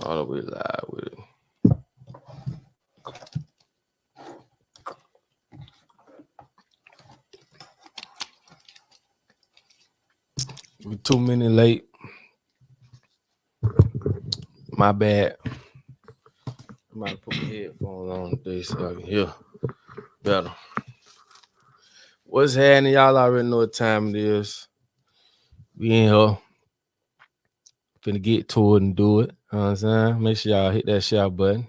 All the way live with it. We 2 minutes late. My bad. I might put my headphones on today so I can hear better. What's happening? Y'all already know what time it is. We in here. Finna get to it and do it. You know what I'm saying? Make sure y'all hit that share button.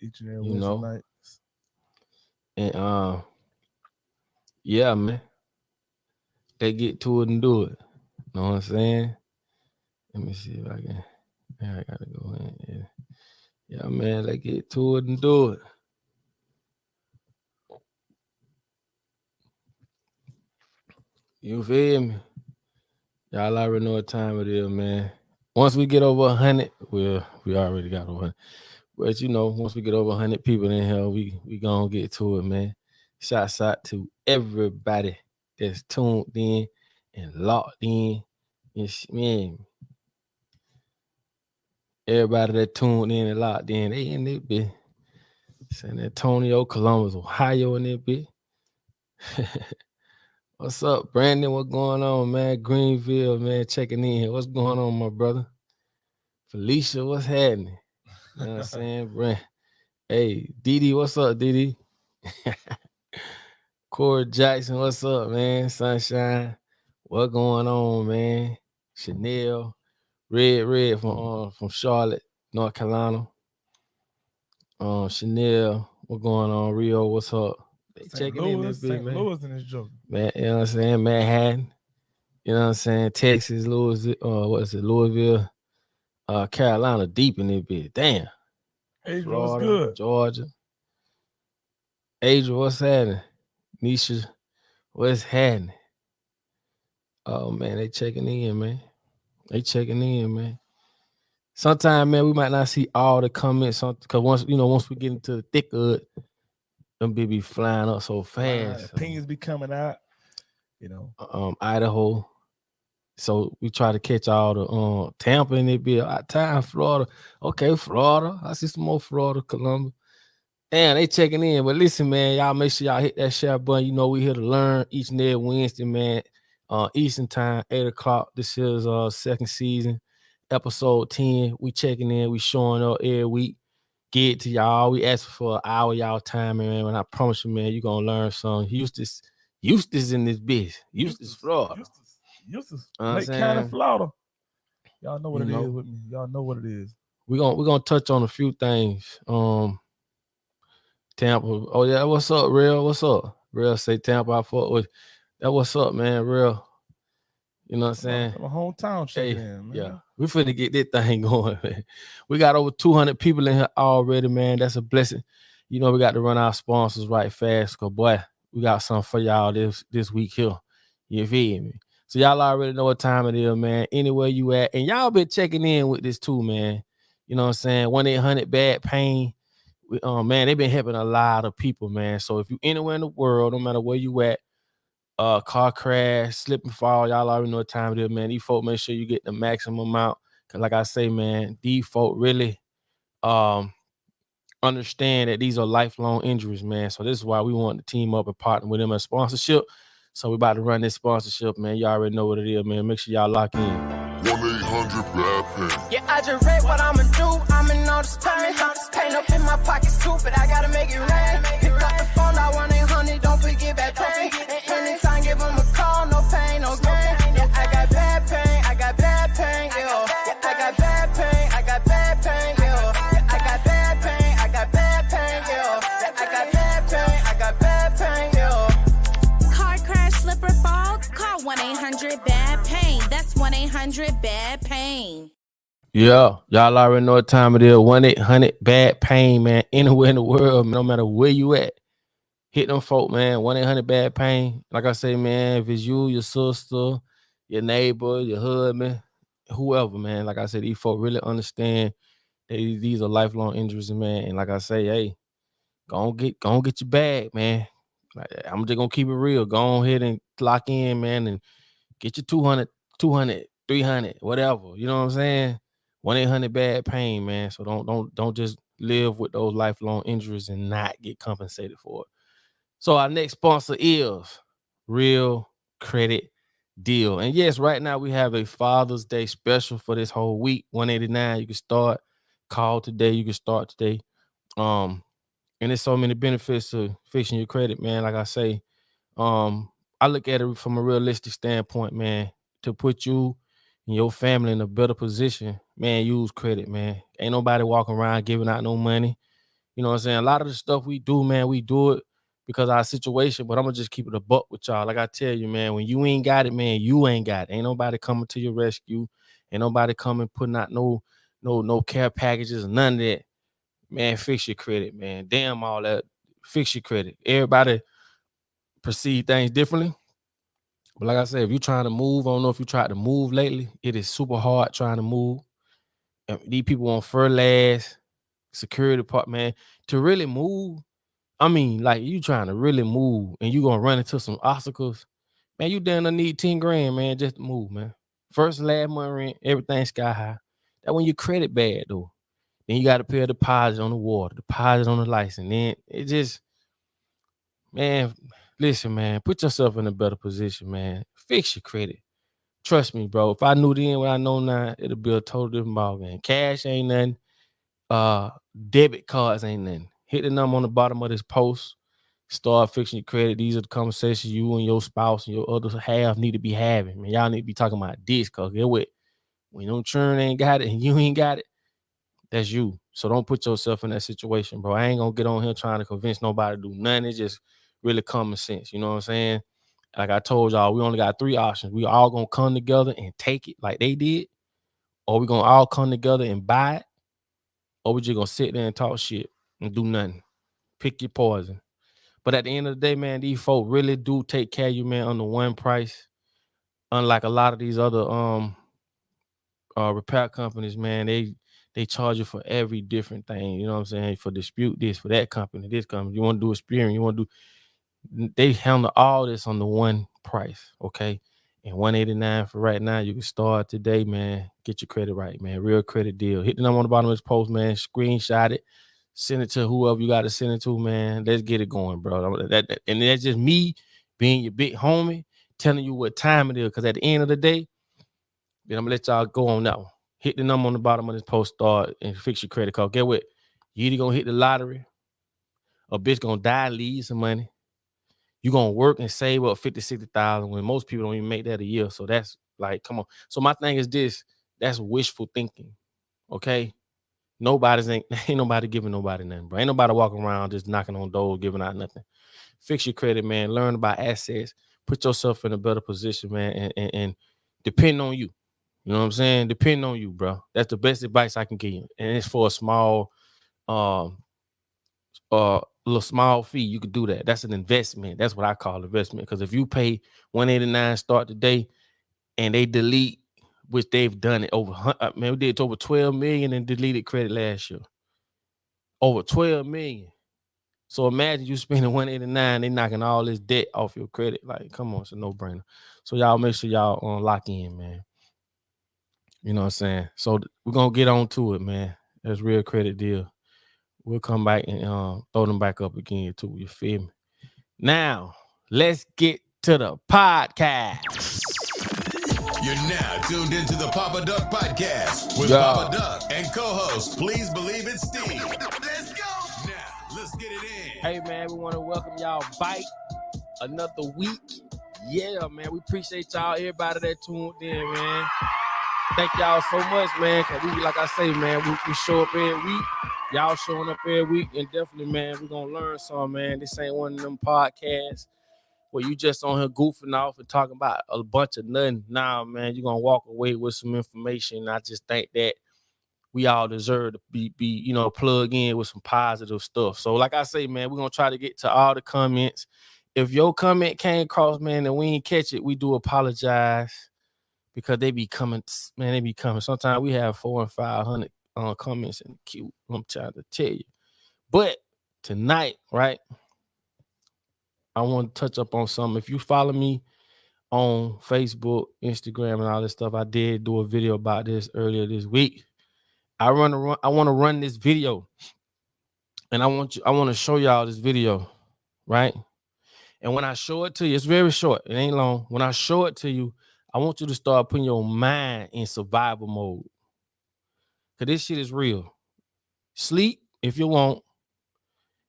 Each and every Wednesday night. And yeah, man. They get to it and do it. Know what I'm saying? Let me see if I can. I gotta go in. Yeah, man, they get to it and do it. You feel me? Y'all already know what time it is, man. Once we get over 100, we already got over 100. But you know, once we get over 100 people in here, we gonna get to it, man. Shouts out to everybody that's tuned in and locked in. Man, everybody that tuned in and locked in, they in there, bitch. San Antonio, Columbus, Ohio in there, bitch. What's up, Brandon? What's going on, man? Greenville, man, checking in here. What's going on, my brother? Felicia, what's happening? You know what I'm saying? Brand. Hey, Didi, what's up, Didi? Corey Jackson, what's up, man? Sunshine, what going on, man? Chanel, Red from Charlotte, North Carolina. Chanel, what going on? Rio, what's up? They checking in this bit, man. Louis in this joke. Man, you know what I'm saying? Manhattan, you know what I'm saying? Texas, Louisville, Carolina, deep in this bit. Damn. Adrian, what's good? Georgia. Adrian, what's happening? Nisha, what's happening? Oh man, they checking in, man. Sometimes, man, we might not see all the comments because once we get into the thick of it, them be flying up so fast. Opinions be coming out, Idaho. So we try to catch all the Tampa in it be out time, Florida. Okay, Florida. I see some more Florida, Columbus. Damn, they checking in. But listen, man, y'all make sure y'all hit that share button. You know, we here to learn each and every Wednesday, man. Eastern time, 8 o'clock. This is second season, episode 10. We checking in, we showing up every week. Get it to y'all. We ask for an hour y'all time, man. And I promise you, man, you're gonna learn something. Eustace in this bitch. Eustace, Florida. Eustace, Lake County, Florida. Y'all know what it is with me. Y'all know what it is. We're gonna touch on a few things. Tampa. Oh yeah, what's up, Real? What's up? Real say Tampa. I fought with that. What's up, man? Real. You know what I'm saying? My hometown chicken, man. Yeah. We finna get this thing going, man. We got over 200 people in here already, man. That's a blessing. You know, we got to run our sponsors right fast, because boy, we got something for y'all this week here. You feel me? So y'all already know what time it is, man. Anywhere you at. And y'all been checking in with this too, man. You know what I'm saying? 1-800-BAD-PAIN. Man, they've been helping a lot of people, man. So if you anywhere in the world, no matter where you at, car crash, slip and fall, y'all already know what time it is, man. These folk make sure you get the maximum amount. Cause like I say, man, these folk really understand that these are lifelong injuries, man. So this is why we want to team up and partner with them as sponsorship. So we about to run this sponsorship, man. Y'all already know what it is, man. Make sure y'all lock in. 1-800-BAD-PAIN. Yeah, I just read what I'ma do. I'm in all this pain. Pain up in my pockets too, but I gotta make it rain. Pick up the phone, I 1-800, don't forget bad pain. And anytime, give them a call, no pain, no gain. Yeah, I got bad pain, I got bad pain, yeah. Yeah, I got bad pain, I got bad pain, yeah. Yeah, I got bad pain, I got bad pain, yeah. Yeah, I got bad pain, I got bad pain, yeah. Car crash, slip or fall, call 1-800-BAD-PAIN. That's 1-800-BAD-PAIN. Yeah, y'all already know what time it is. 1-800-BAD-PAIN, man. Anywhere in the world, no matter where you at, hit them folk, man. 1-800-BAD-PAIN. Like I say, man, if it's you, your sister, your neighbor, your husband, whoever, man. Like I said, these folk really understand that these are lifelong injuries, man. And like I say, hey, go on get your bag, man. Like, I'm just gonna keep it real. Go on ahead and lock in, man, and get your 200, 300, whatever. You know what I'm saying? 1-800-BAD-PAIN, man. So don't just live with those lifelong injuries and not get compensated for it. So our next sponsor is Real Credit Deal. And yes, right now we have a Father's Day special for this whole week. $189. You can start. Call today. You can start today. And there's so many benefits to fixing your credit, man. Like I say, I look at it from a realistic standpoint, man. To put you and your family in a better position, man, use credit, man. Ain't nobody walking around giving out no money. You know what I'm saying? A lot of the stuff we do, man, we do it because of our situation, but I'm going to just keep it a buck with y'all. Like I tell you, man, when you ain't got it, man, you ain't got it. Ain't nobody coming to your rescue. Ain't nobody coming putting out no care packages or none of that. Man, fix your credit, man. Damn all that. Fix your credit. Everybody perceive things differently. But like I said, if you're trying to move, I don't know if you tried to move lately. It is super hard trying to move. And these people on furloughs, security part, man, to really move. I mean, like you trying to really move and you gonna run into some obstacles, man. You down to need 10 grand, man, just to move, man. First, last month rent, everything sky high. That when your credit bad though. Then you got to pay a deposit on the water, deposit on the license. Then it just, man, listen, man, put yourself in a better position, man. Fix your credit. Trust me, bro. If I knew then what I know now, it'll be a total different ballgame. Cash ain't nothing. Debit cards ain't nothing. Hit the number on the bottom of this post. Start fixing your credit. These are the conversations you and your spouse and your other half need to be having. Man, y'all need to be talking about this, cause get what? When no churn ain't got it and you ain't got it, that's you. So don't put yourself in that situation, bro. I ain't gonna get on here trying to convince nobody to do nothing. It's just really common sense. You know what I'm saying? Like I told y'all, we only got 3 options. We all gonna come together and take it like they did, or we gonna all come together and buy it, or we just gonna sit there and talk shit and do nothing. Pick your poison. But at the end of the day, man, these folk really do take care of you, man, under one price. Unlike a lot of these other repair companies, man, they charge you for every different thing. You know what I'm saying? For dispute this, for that company, this company. You want to do experience, you want to do. They handle all this on the one price, okay? And $189 for right now. You can start today, man. Get your credit right, man. Real Credit Deal. Hit the number on the bottom of this post, man. Screenshot it. Send it to whoever you got to send it to, man. Let's get it going, bro. And that's just me being your big homie, telling you what time it is. Because at the end of the day, then I'm going to let y'all go on that one. Hit the number on the bottom of this post, start, and fix your credit card. Get what? You either going to hit the lottery, or bitch going to die and leave some money. You going to work and save up $50,000, $60,000 when most people don't even make that a year. So that's like, come on. So my thing is this. That's wishful thinking, okay? Ain't nobody giving nobody nothing, bro. Ain't nobody walking around just knocking on doors, giving out nothing. Fix your credit, man. Learn about assets. Put yourself in a better position, man, and depend on you. You know what I'm saying? Depend on you, bro. That's the best advice I can give you. And it's for a small, little small fee. You could do that. That's an investment. That's what I call investment. Because if you pay $189 start today, and they delete, which they've done it over, man, we did over 12 million in deleted credit last year. Over 12 million. So imagine you spending $189, they knocking all this debt off your credit. Like, come on, it's a no-brainer. So y'all make sure y'all lock in, man. You know what I'm saying? So we're going to get on to it, man. That's Real Credit Deal. We'll come back and throw them back up again, too. You feel me? Now, let's get to the podcast. You're now tuned into the Papa Duck Podcast with Papa Duck and co-host, please believe it's Steve. Let's go. Now, let's get it in. Hey, man, we want to welcome y'all back another week. Yeah, man, we appreciate y'all, everybody that tuned in, man. Thank y'all so much, man, because we, like I say, man, we show up every week. Y'all showing up every week, and definitely, man, we're going to learn some, man. This ain't one of them podcasts where you just on here goofing off and talking about a bunch of nothing. Nah, man, you're going to walk away with some information. I just think that we all deserve to be plug in with some positive stuff. So like I say, man, we're going to try to get to all the comments. If your comment came across, man, and we ain't catch it, we do apologize. Because they be coming, man, they be coming. Sometimes we have 400 and 500 comments in the queue. I'm trying to tell you. But tonight, right, I want to touch up on something. If you follow me on Facebook, Instagram, and all this stuff, I did do a video about this earlier this week. I want to run this video, and I want to show y'all this video, right? And when I show it to you, it's very short. It ain't long. When I show it to you, I want you to start putting your mind in survival mode. Because this shit is real. Sleep if you want.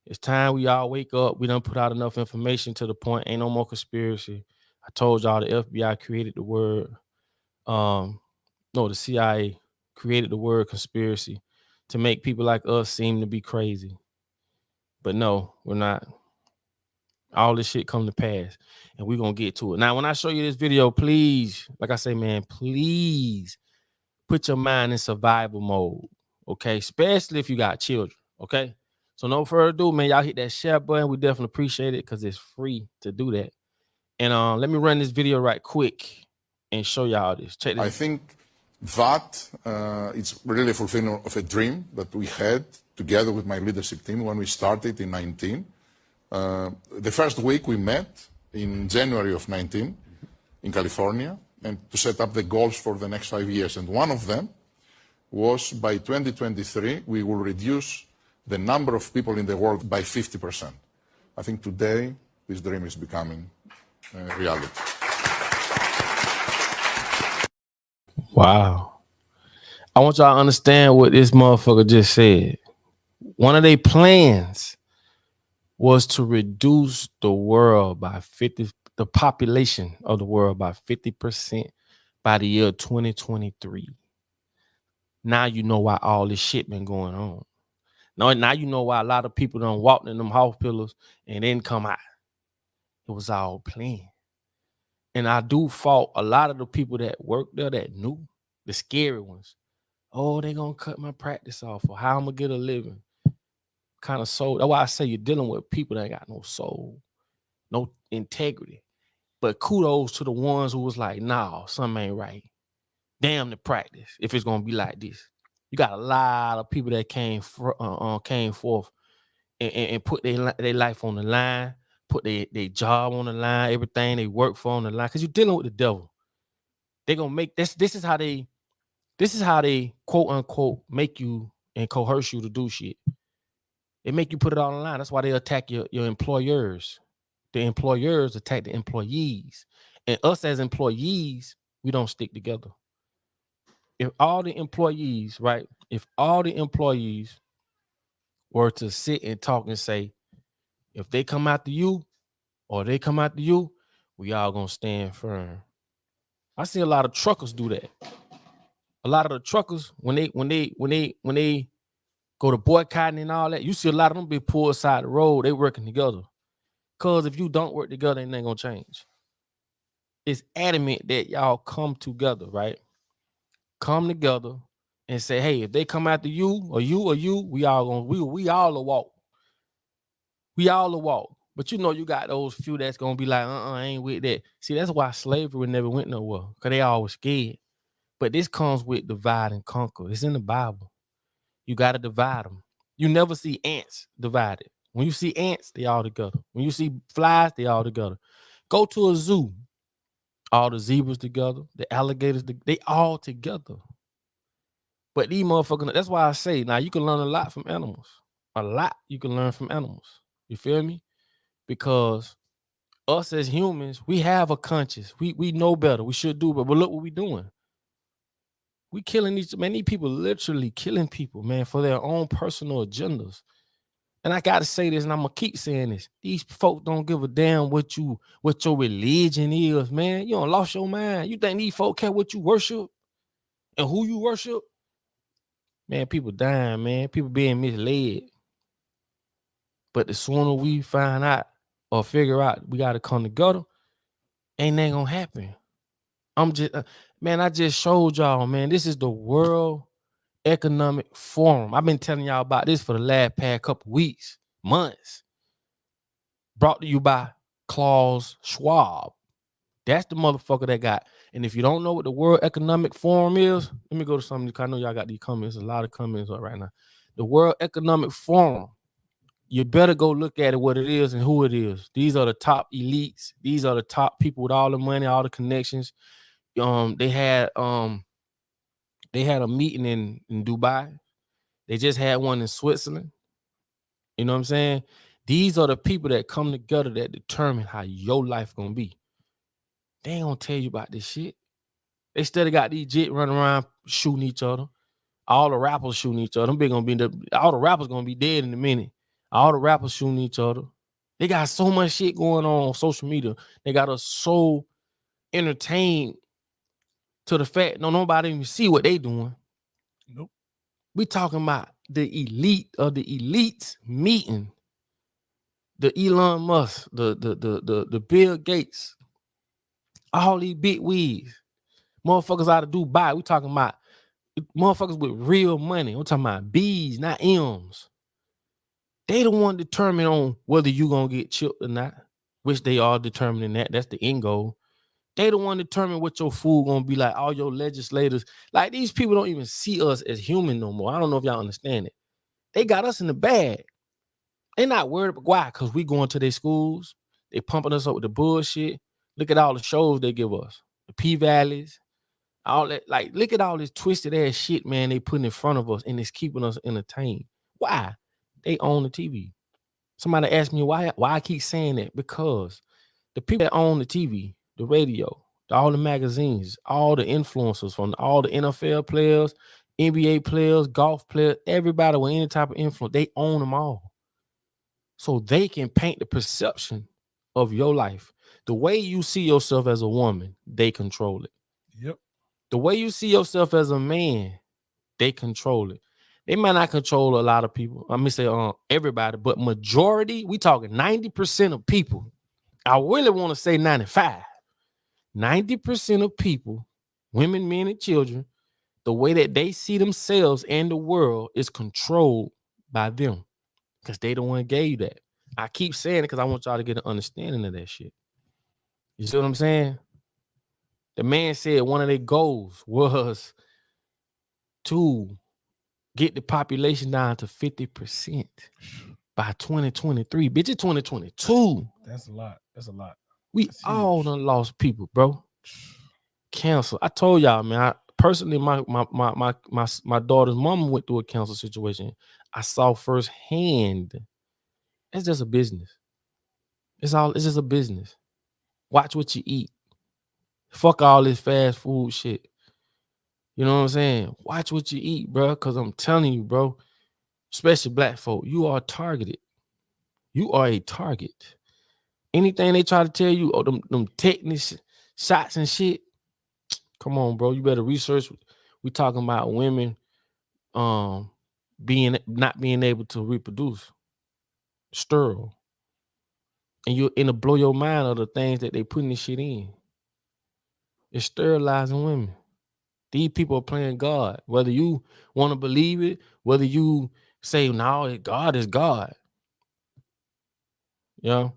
It's time we all wake up. We done put out enough information to the point. Ain't no more conspiracy. I told y'all the FBI created the word. The CIA created the word conspiracy to make people like us seem to be crazy. But no, we're not. All this shit come to pass, and we're gonna get to it. Now, when I show you this video, please, like I say, man, please put your mind in survival mode, okay? Especially if you got children, okay? So no further ado, man, y'all hit that share button. We definitely appreciate it because it's free to do that. And let me run this video right quick and show y'all this. Check this. I think that it's really a fulfillment of a dream that we had together with my leadership team when we started in 19. The first week we met in January of 19 in California and to set up the goals for the next 5 years. And one of them was by 2023, we will reduce the number of people in the world by 50%. I think today this dream is becoming reality. Wow. I want y'all to understand what this motherfucker just said. One of their plans was to reduce the world by 50, the population of the world by 50% by the year 2023. Now you know why all this shit been going on. Now you know why a lot of people done walked in them hospitals and didn't come out. It was all planned. And I do fault a lot of the people that worked there that knew, the scary ones. Oh, they gonna cut my practice off, or how I'm gonna get a living. Kind of soul. That's why I say you're dealing with people that ain't got no soul, no integrity. But kudos to the ones who was like, nah, something ain't right. Damn the practice if it's gonna be like this. You got a lot of people that came forth and put their life on the line, put their job on the line, everything they work for on the line. Because you're dealing with the devil. They're gonna make this. This is how they quote unquote make you and coerce you to do shit. They make you put it all on the line. That's why they attack your employers. The employers attack the employees. And us as employees, we don't stick together. If all the employees, right? If all the employees were to sit and talk and say, if they come after you or they come after you, we all gonna stand firm. I see a lot of truckers do that. A lot of the truckers, when they go to boycotting and all that, you see a lot of them be pulled aside the road. They working together. Because if you don't work together, ain't nothing gonna change. It's adamant that y'all come together, right? Come together and say, hey, if they come after you, we all will walk. We all will walk. But you know you got those few that's gonna be like, I ain't with that. See, that's why slavery never went nowhere. Because they always scared. But this comes with divide and conquer. It's in the Bible. You got to divide them. You never see ants divided. When you see ants, they all together. When you see flies, they all together. Go to a zoo. All the zebras together, the alligators, they all together. But these motherfuckers, that's why I say, now you can learn a lot from animals. A lot you can learn from animals. You feel me? Because us as humans, we have a conscience. We know better. We should do better. But look what we doing. We killing these, man, these people literally killing people, man, for their own personal agendas. And I got to say this, and I'm going to keep saying this. These folks don't give a damn what your religion is, man. You done lost your mind. You think these folks care what you worship and who you worship? Man, people dying, man. People being misled. But the sooner we find out or figure out we got to come together, ain't that going to happen. I just showed y'all, man, this is the World Economic Forum. I've been telling y'all about this for the last past couple weeks, months. Brought to you by Klaus Schwab. That's the motherfucker that got. And if you don't know what the World Economic Forum is, let me go to something. I know y'all got these comments. There's a lot of comments right now. The World Economic Forum. You better go look at it, what it is and who it is. These are the top elites. These are the top people with all the money, all the connections. They had They had a meeting in Dubai. They just had one in Switzerland. You know what I'm saying? These are the people that come together that determine how your life gonna be. They ain't gonna tell you about this shit. They still got these jits running around shooting each other. All the rappers shooting each other. All the rappers gonna be dead in a minute. All the rappers shooting each other. They got so much shit going on social media. They got us so entertained to the fact nobody even see what they doing. Nope. We talking about the elite of the elites meeting. The Elon Musk, the Bill Gates, all these big wigs, motherfuckers out of Dubai. We talking about motherfuckers with real money. We're talking about B's, not M's. They the one determine on whether you gonna get chipped or not, which they are determining that. That's the end goal. They the one determine what your food gonna be like. All your legislators, like these people don't even see us as human no more. I don't know if y'all understand it. They got us in the bag. They not worried about why, because we going to their schools. They pumping us up with the bullshit. Look at all the shows they give us. The P-Valleys. All that, like, look at all this twisted ass shit, man, they put in front of us, and it's keeping us entertained. Why? They own the TV. Somebody asked me why I keep saying that. Because the people that own the TV, the radio, all the magazines, all the influencers, from all the NFL players, NBA players, golf players, everybody with any type of influence, they own them all. So they can paint the perception of your life. The way you see yourself as a woman, they control it. Yep. The way you see yourself as a man, they control it. They might not control a lot of people. I'm gonna say everybody, but majority, we talking 90% of people. I really want to say 95. 90% of people, women, men, and children, the way that they see themselves and the world is controlled by them. Because they don't want to gave you that. I keep saying it because I want y'all to get an understanding of that shit. You see what I'm saying? The man said one of their goals was to get the population down to 50% by 2023. Bitch, it's 2022. That's a lot. That's a lot. That's all done lost people, bro. Cancer. I told y'all, man. Personally, my daughter's mama went through a cancer situation. I saw firsthand. It's just a business. It's just a business. Watch what you eat. Fuck all this fast food shit. You know what I'm saying? Watch what you eat, bro. Because I'm telling you, bro, especially black folk, you are targeted. You are a target. Anything they try to tell you, them techniques, shots and shit, come on, bro. You better research. We talking about women not being able to reproduce. Sterile. And it'll blow your mind of the things that they putting this shit in. It's sterilizing women. These people are playing God. Whether you want to believe it, whether you say, no, God is God. You know?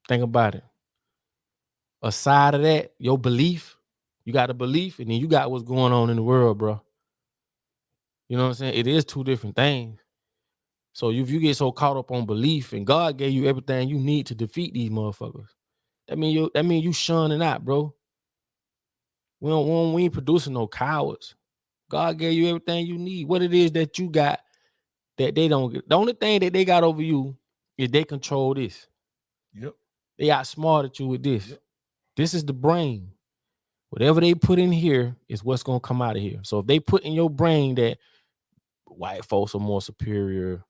Think about it. Aside of that, your belief, you got a belief, and then you got what's going on in the world, bro. You know what I'm saying? It is two different things. So if you get so caught up on belief, and God gave you everything you need to defeat these motherfuckers, that mean you shunning out, bro. We ain't producing no cowards. God gave you everything you need. What it is that you got that they don't get. The only thing that they got over you is they control this. Yep. They outsmarted you with this. Yep. This is the brain. Whatever they put in here is what's gonna come out of here. So if they put in your brain that white folks are more superior,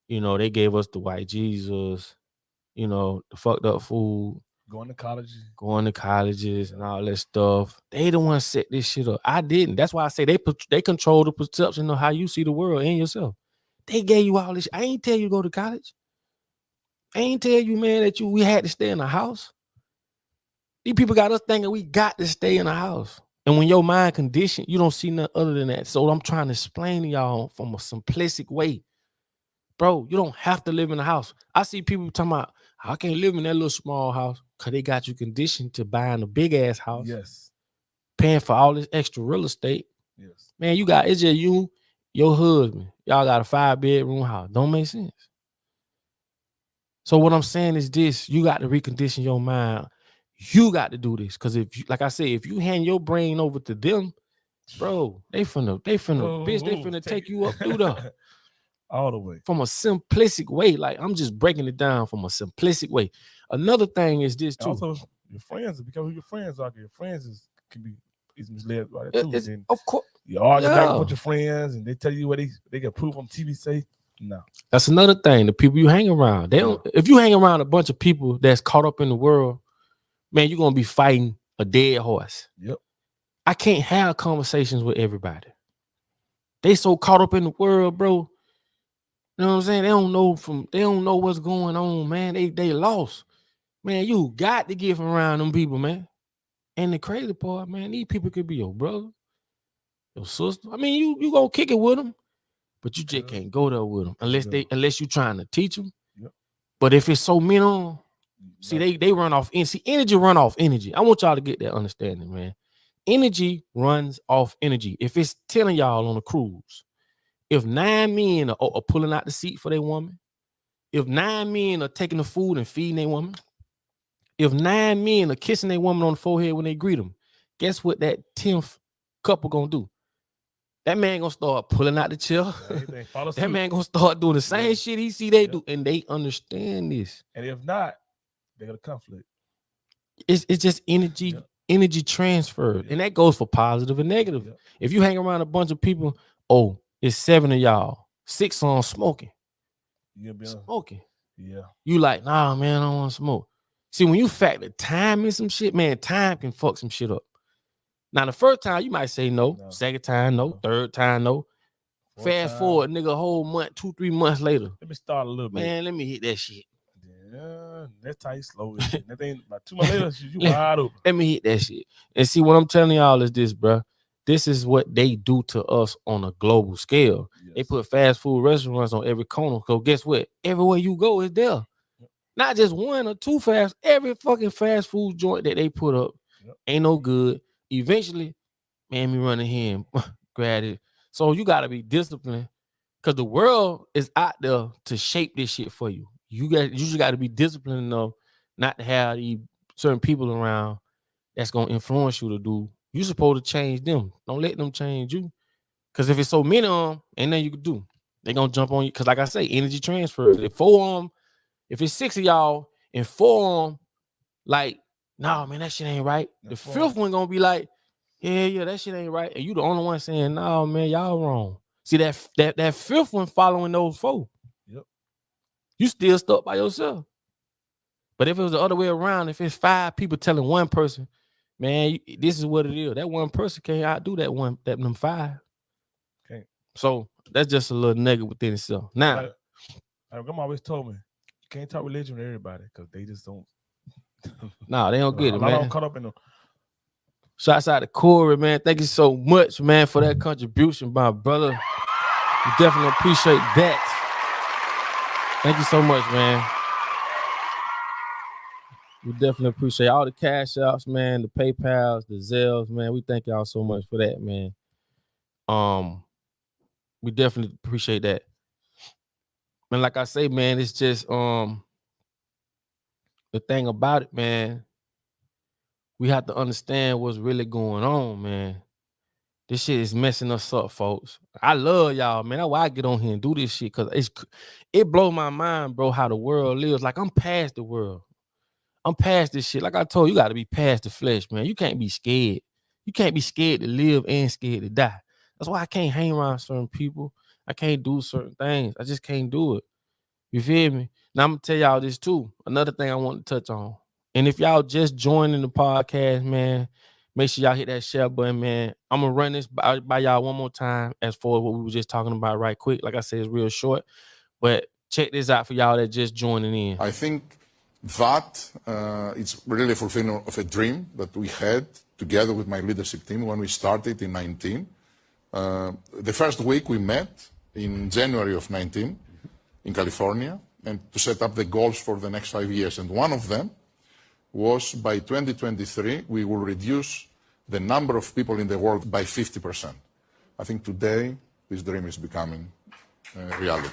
you know, they gave us the white Jesus, you know, the fucked up food. Going to colleges and all that stuff. They the ones set this shit up. I didn't. That's why I say they control the perception of how you see the world and yourself. They gave you all this. I ain't tell you to go to college. I ain't tell you, man, that we had to stay in the house. These people got us thinking we got to stay in the house. And when your mind conditioned, you don't see nothing other than that. So I'm trying to explain to y'all from a simplistic way. Bro, you don't have to live in a house. I see people talking about, I can't live in that little small house because they got you conditioned to buying a big ass house. Yes. Paying for all this extra real estate. Yes. Man, it's just you, your husband. Y'all got a 5-bedroom house. Don't make sense. So what I'm saying is this, you got to recondition your mind. You got to do this. Because if you, like I said, if you hand your brain over to them, bro, they finna take you up through the all the way. From a simplistic way. Like, I'm just breaking it down from a simplistic way. Another thing is this too. Also, your friends, because your friends are your friends can be misled by that too. And of course, you argue back with your friends, and they tell you what they can prove on TV. Say no. That's another thing. The people you hang around, they don't. If you hang around a bunch of people that's caught up in the world, man, you're gonna be fighting a dead horse. Yep. I can't have conversations with everybody. They so caught up in the world, bro. You know what I'm saying? They don't know what's going on, man. They lost. Man, you got to get from around them people, man. And the crazy part, man, these people could be your brother, your sister. I mean, you gonna kick it with them, but you just can't go there with them unless you trying to teach them. Yep. But if it's so many, see, they run off. See, energy run off energy. I want y'all to get that understanding, man. Energy runs off energy. If it's telling y'all on a cruise, if 9 men are pulling out the seat for their woman, if 9 men are taking the food and feeding their woman, if 9 men are kissing their woman on the forehead when they greet them, guess what that 10th couple gonna do? That man gonna start pulling out the chair. That man gonna start doing the same shit he see they do, and they understand this. And if not, they got a conflict. It's just energy. Energy transfer, and that goes for positive and negative. If you hang around a bunch of people, it's 7 of y'all, 6 on smoking. Smoking. Yeah. You like, nah, man, I don't want to smoke. See, when you factor time in some shit, man, time can fuck some shit up. Now, the first time you might say no. Second time, no. Third time, no. Fast forward, nigga, a whole month, 2-3 months later. Let me start a little bit. Man, let me hit that shit. Yeah, that's how you slow it. That ain't about 2 months later, you wide open. Let me hit that shit. And see, what I'm telling y'all is this, bro. This is what they do to us on a global scale. Yes. They put fast food restaurants on every corner. So guess what? Everywhere you go is there. Not just 1 or 2 every fucking fast food joint that they put up ain't no good. Eventually, man, me running here and grab it. So you got to be disciplined because the world is out there to shape this shit for you. You just got to be disciplined enough not to have these certain people around that's going to influence you to do. You're supposed to change them. Don't let them change you. Because if it's so many of them, ain't nothing you can do. They're going to jump on you. Because like I say, energy transfers. If it's 6 of y'all and 4 of them, like, nah, man, that shit ain't right. The 5th one going to be like, yeah, that shit ain't right. And you the only one saying, nah, man, y'all wrong. See, that 5th one following those 4. Yep. You still stuck by yourself. But if it was the other way around, if it's 5 people telling 1 person, man, this is what it is. That 1 person can't outdo them 5. Okay. So that's just a little negative within itself. Now, my grandma always told me, you can't talk religion with everybody because they just don't. Nah, they don't get it, man. I don't caught up in them. Shouts out to Corey, man. Thank you so much, man, for that contribution, my brother. We definitely appreciate that. Thank you so much, man. We definitely appreciate all the cash outs, man, the PayPals, the Zelles, man. We thank y'all so much for that, man. We definitely appreciate that. And like I say, man, it's just the thing about it, man. We have to understand what's really going on, man. This shit is messing us up, folks. I love y'all, man. That's why I get on here and do this shit, because it blows my mind, bro, how the world lives. Like, I'm past the world. I'm past this shit. Like I told you, you got to be past the flesh, man. You can't be scared. You can't be scared to live and scared to die. That's why I can't hang around certain people. I can't do certain things. I just can't do it. You feel me? Now, I'm going to tell y'all this, too. Another thing I want to touch on. And if y'all just joining the podcast, man, make sure y'all hit that share button, man. I'm going to run this by y'all one more time as far as what we were just talking about right quick. Like I said, it's real short. But check this out for y'all that just joining in. I think that it's really a fulfillment of a dream that we had together with my leadership team when we started in 19. The first week we met in January of 19 in California, and to set up the goals for the next 5 years. And one of them was by 2023, we will reduce the number of people in the world by 50%. I think today this dream is becoming reality.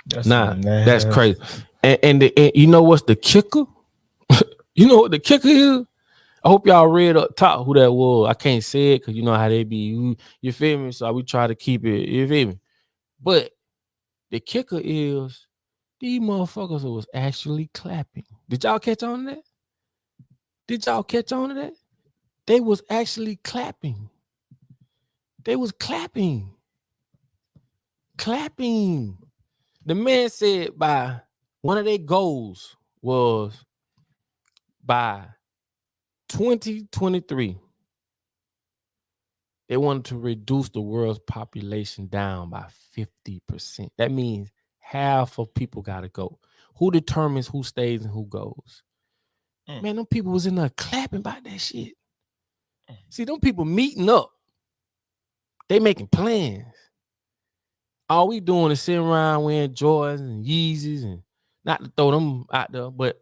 That's crazy. And you know what's the kicker? You know what the kicker is? I hope y'all read up top who that was. I can't say it because you know how they be. You feel me? So we try to keep it. You feel me? But the kicker is these motherfuckers was actually clapping. Did y'all catch on to that? Did y'all catch on to that? They was actually clapping. They was clapping. Clapping. The man said by one of their goals was by 2023, they wanted to reduce the world's population down by 50%. That means half of people got to go. Who determines who stays and who goes? Man, them people was in there clapping about that shit. See, them people meeting up. They making plans. All we doing is sitting around wearing Jordans and Yeezys, and not to throw them out there, but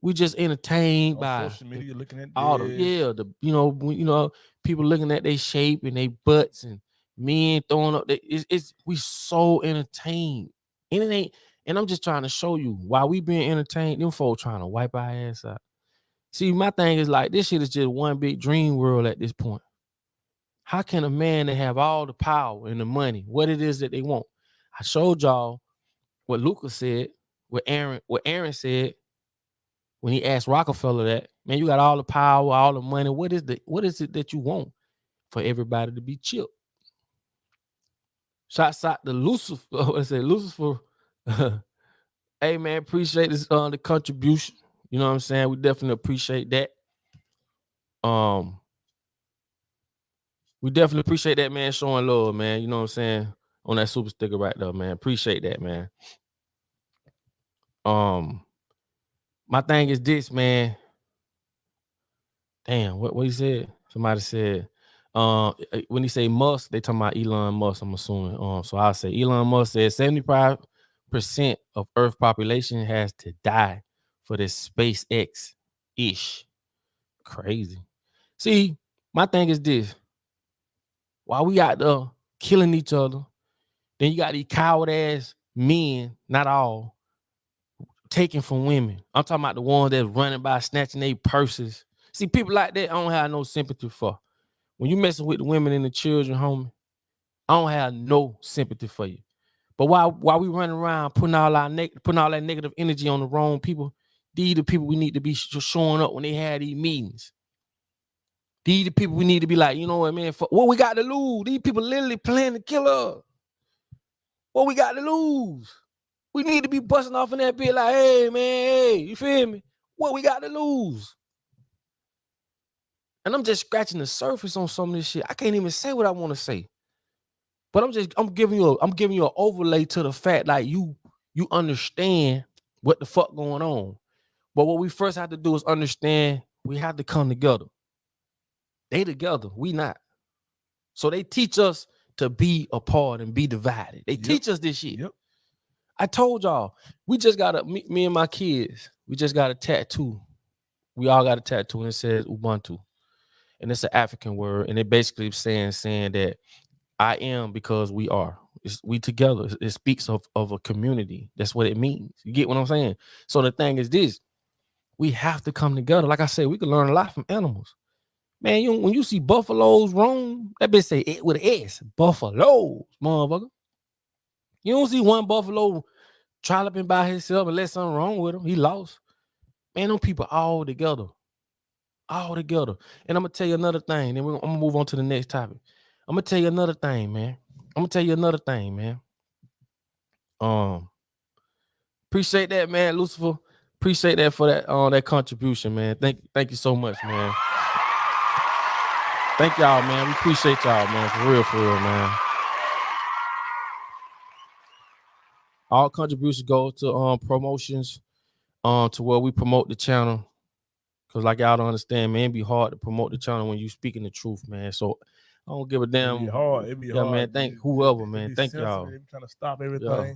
we just entertained by social media, looking at all this. People looking at their shape and their butts, and men throwing up. We so entertained, and it ain't. And I'm just trying to show you why we being entertained. Them folks trying to wipe our ass out. See, my thing is like this shit is just one big dream world at this point. How can a man that have all the power and the money, what it is that they want? I showed y'all what Lucas said, what Aaron said when he asked Rockefeller that, man, you got all the power, all the money. What is it that you want? For everybody to be chill. Shots out to Lucifer. Lucifer. Hey man, appreciate this the contribution. You know what I'm saying? We definitely appreciate that. We definitely appreciate that, man, showing love, man. You know what I'm saying? On that super sticker right there, man. Appreciate that, man. My thing is this, man. Damn, what he said? Somebody said, when he say Musk, they talking about Elon Musk, I'm assuming. So I'll say Elon Musk said 75% of Earth population has to die for this SpaceX-ish. Crazy. See, my thing is this. While we out there killing each other, then you got these coward-ass men, not all, taking from women. I'm talking about the ones that's running by, snatching their purses. See, people like that, I don't have no sympathy for. When you messing with the women and the children, homie, I don't have no sympathy for you. But while we running around putting all that negative energy on the wrong people, these the people we need to be showing up when they have these meetings. These the people we need to be like, you know what, man? What we got to lose? These people literally planning to kill us. What we got to lose? We need to be busting off in that bit like, hey, man, hey, you feel me? What we got to lose? And I'm just scratching the surface on some of this shit. I can't even say what I want to say. But I'm giving you an overlay to the fact like you understand what the fuck going on. But what we first have to do is understand we have to come together. They together, we not. So they teach us to be apart and be divided. They teach us this shit. Yep. I told y'all, we just got me and my kids, we just got a tattoo. We all got a tattoo and it says Ubuntu. And it's an African word. And it basically saying that I am because we are. We together. It speaks of a community. That's what it means. You get what I'm saying? So the thing is this. We have to come together. Like I said, we can learn a lot from animals. Man, when you see buffaloes roam, that bitch say it with an S. Buffaloes, motherfucker. You don't see one buffalo trolloping by himself and let something wrong with him. He lost. Man, them people all together. All together. And I'm going to tell you another thing. Then I'm going to move on to the next topic. I'm going to tell you another thing, man. Appreciate that, man, Lucifer. Appreciate that for that contribution, man. Thank you so much, man. Thank y'all, man. We appreciate y'all, man. For real, man. All contributions go to promotions, to where we promote the channel. Cause like y'all don't understand, man, it'd be hard to promote the channel when you speaking the truth, man. So I don't give a damn. It'd be hard. Man. Thank whoever, man. Thank y'all. Trying to stop everything. Yeah.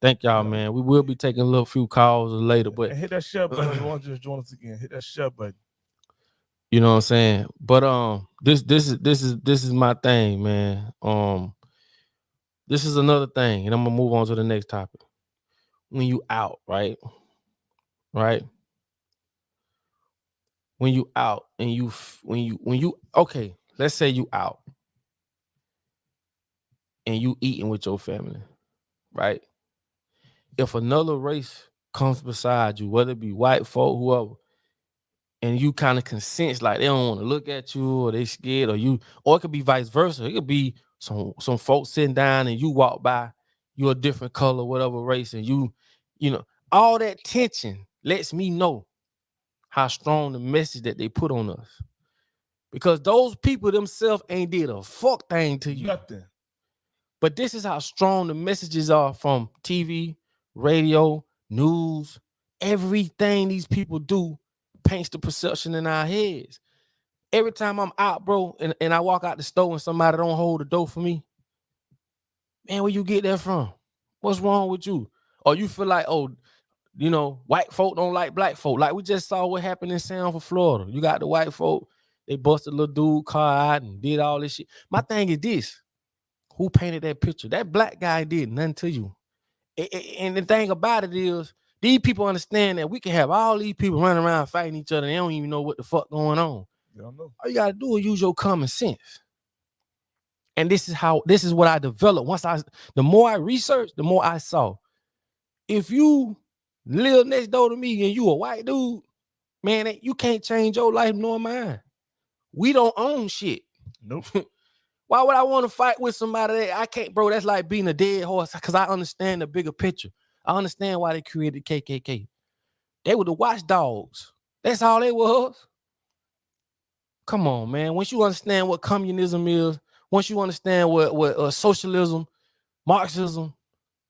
Thank y'all, man. We will be taking a few calls later, but hit that share button if you want to just join us again. Hit that share button. You know what I'm saying? But this is my thing, man. This is another thing, and I'm gonna move on to the next topic. when you out, right? Right? When you out and okay, let's say you out and you eating with your family, right? If another race comes beside you, whether it be white folk, whoever, and you kind of can sense like they don't want to look at you or they scared, or it could be vice versa. It could be some folks sitting down and you walk by, you're a different color, whatever race, and you know, all that tension lets me know how strong the message that they put on us. Because those people themselves ain't did a fuck thing to you. Nothing. But this is how strong the messages are from TV, radio, news. Everything these people do paints the perception in our heads. Every time I'm out, bro, and I walk out the store and somebody don't hold the door for me, man, where you get that from? What's wrong with you? Or you feel like, oh, you know, white folk don't like black folk. Like we just saw what happened in Sanford, Florida. You got the white folk, they busted a little dude car out and did all this shit. My thing is this: who painted that picture? That black guy did nothing to you. And the thing about it is, these people understand that we can have all these people running around fighting each other. They don't even know what the fuck going on. They don't know. All you gotta do is use your common sense. And this is what I developed. The more I researched, the more I saw. If you live next door to me and you a white dude, man, you can't change your life nor mine. We don't own shit. Nope. Why would I want to fight with somebody that I can't, bro? That's like being a dead horse, because I understand the bigger picture. I understand why they created KKK. They were the watchdogs. That's all they was. Come on, man. Once you understand what communism is, once you understand what socialism, Marxism,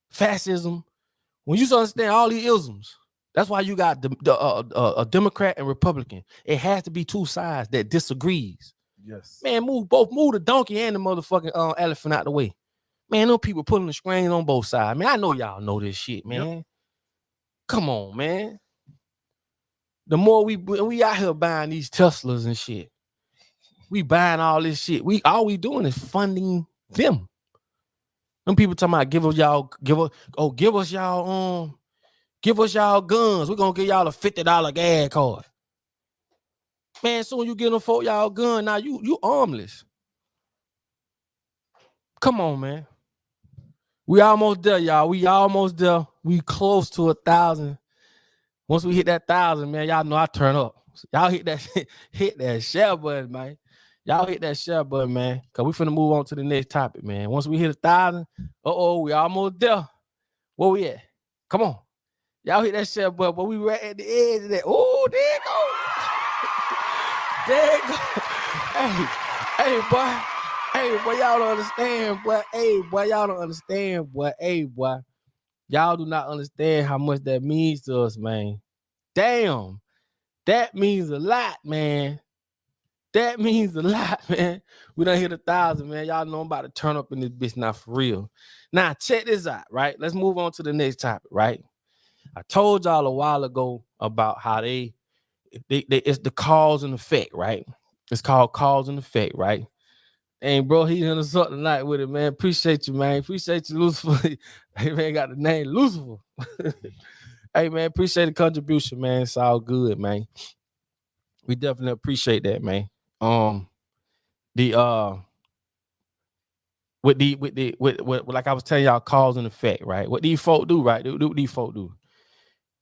fascism, when you understand all these isms, that's why you got a Democrat and Republican. It has to be two sides that disagrees. Yes. Man, move the donkey and the motherfucking elephant out the way. Man, those people pulling the strings on both sides. Man, I know y'all know this shit, man. Yep. Come on, man. The more we out here buying these Teslas and shit, we buying all this shit. All we doing is funding them. Them people talking about give us y'all guns. We're gonna give y'all a $50 gas card. Man, soon you get them folk y'all gun, now you armless. Come on, man. We almost there, y'all. We almost there. We close to 1,000. Once we hit that 1,000, man, y'all know I turn up. So y'all hit that share button, man. Y'all hit that share button, man. Cause we finna move on to the next topic, man. Once we hit 1,000, we almost there. Where we at? Come on. Y'all hit that share button, but we right at the edge of that. Oh, there it go. There it go. Hey, boy. Hey, boy, y'all don't understand, boy. Hey, boy, y'all don't understand, boy. Hey, boy. Y'all do not understand how much that means to us, man. Damn. That means a lot, man. That means a lot, man. We done hit 1,000, man. Y'all know I'm about to turn up in this bitch now for real. Now, check this out, right? Let's move on to the next topic, right? I told y'all a while ago about how they it's the cause and effect, right? It's called cause and effect, right? And bro, he in something tonight with it, man. Appreciate you, man. Appreciate you, Lucifer. Hey, man, got the name Lucifer. Hey, man, appreciate the contribution, man. It's all good, man. We definitely appreciate that, man. With like I was telling y'all, cause and effect, right? What these folk do, right? What these folk do?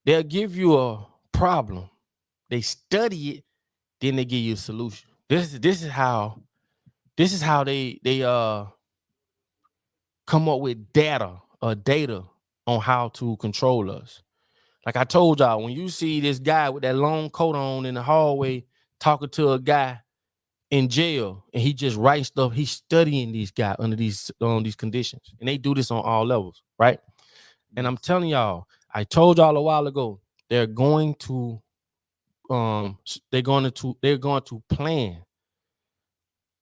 They'll give you a problem, they study it, then they give you a solution. This is how they come up with data on how to control us. Like I told y'all, when you see this guy with that long coat on in the hallway talking to a guy in jail, and he just writing stuff, he's studying these guys under these conditions, and they do this on all levels, right? And I'm telling y'all, I told y'all a while ago, they're going to plan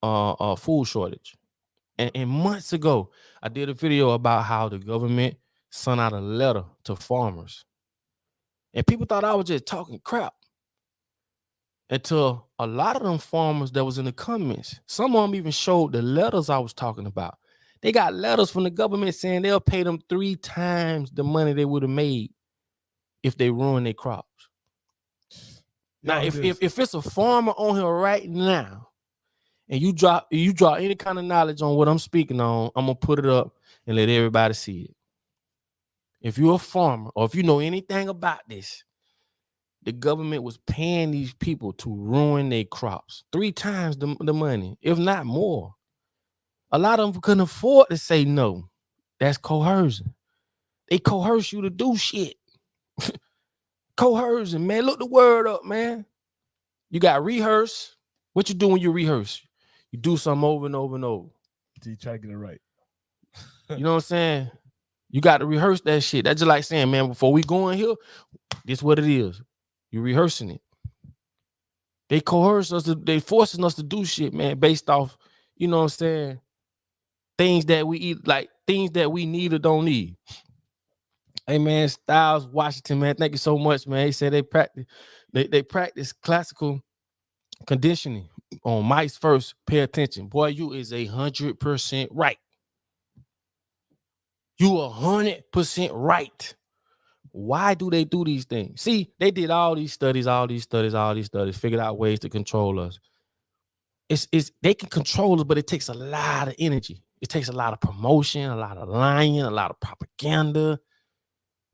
a food shortage. And months ago, I did a video about how the government sent out a letter to farmers. And people thought I was just talking crap. Until a lot of them farmers that was in the comments, some of them even showed the letters I was talking about. They got letters from the government saying they'll pay them 3 times the money they would have made if they ruin their crops. Now, if it's a farmer on here right now, and you drop any kind of knowledge on what I'm speaking on, I'm gonna put it up and let everybody see it. If you're a farmer or if you know anything about this, the government was paying these people to ruin their crops 3 times the money, if not more. A lot of them couldn't afford to say no. That's coercion. They coerce you to do shit. Coercion, man. Look the word up, man. You got rehearse. What you do when you rehearse? You do something over and over and over. Until you try to get it right. You know what I'm saying? You got to rehearse that shit. That's just like saying, man, before we go in here, this what it is. You're rehearsing it. They coerce us. They forcing us to do shit, man, based off, you know what I'm saying, things that we eat, like things that we need or don't need. Hey, man, Styles Washington, man, thank you so much, man. He said they practice classical conditioning on mice first. Pay attention. Boy, you is 100% right. You 100% right. Why do they do these things? See, they did all these studies, figured out ways to control us. They can control us, but it takes a lot of energy. It takes a lot of promotion, a lot of lying, a lot of propaganda.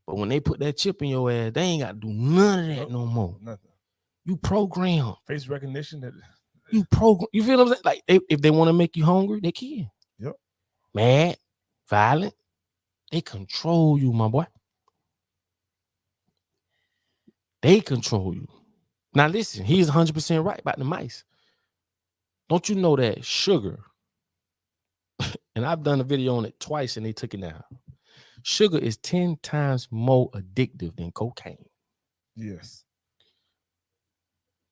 But when they put that chip in your ass, they ain't got to do none of that no more. Nothing. You program. Face recognition. You program. You feel what I'm saying? Like, if they want to make you hungry, they can. Yep. Mad, violent. They control you, my boy. They control you. Now listen, he's 100% right about the mice. Don't you know that sugar, and I've done a video on it twice and they took it down. Sugar is 10 times more addictive than cocaine. Yes.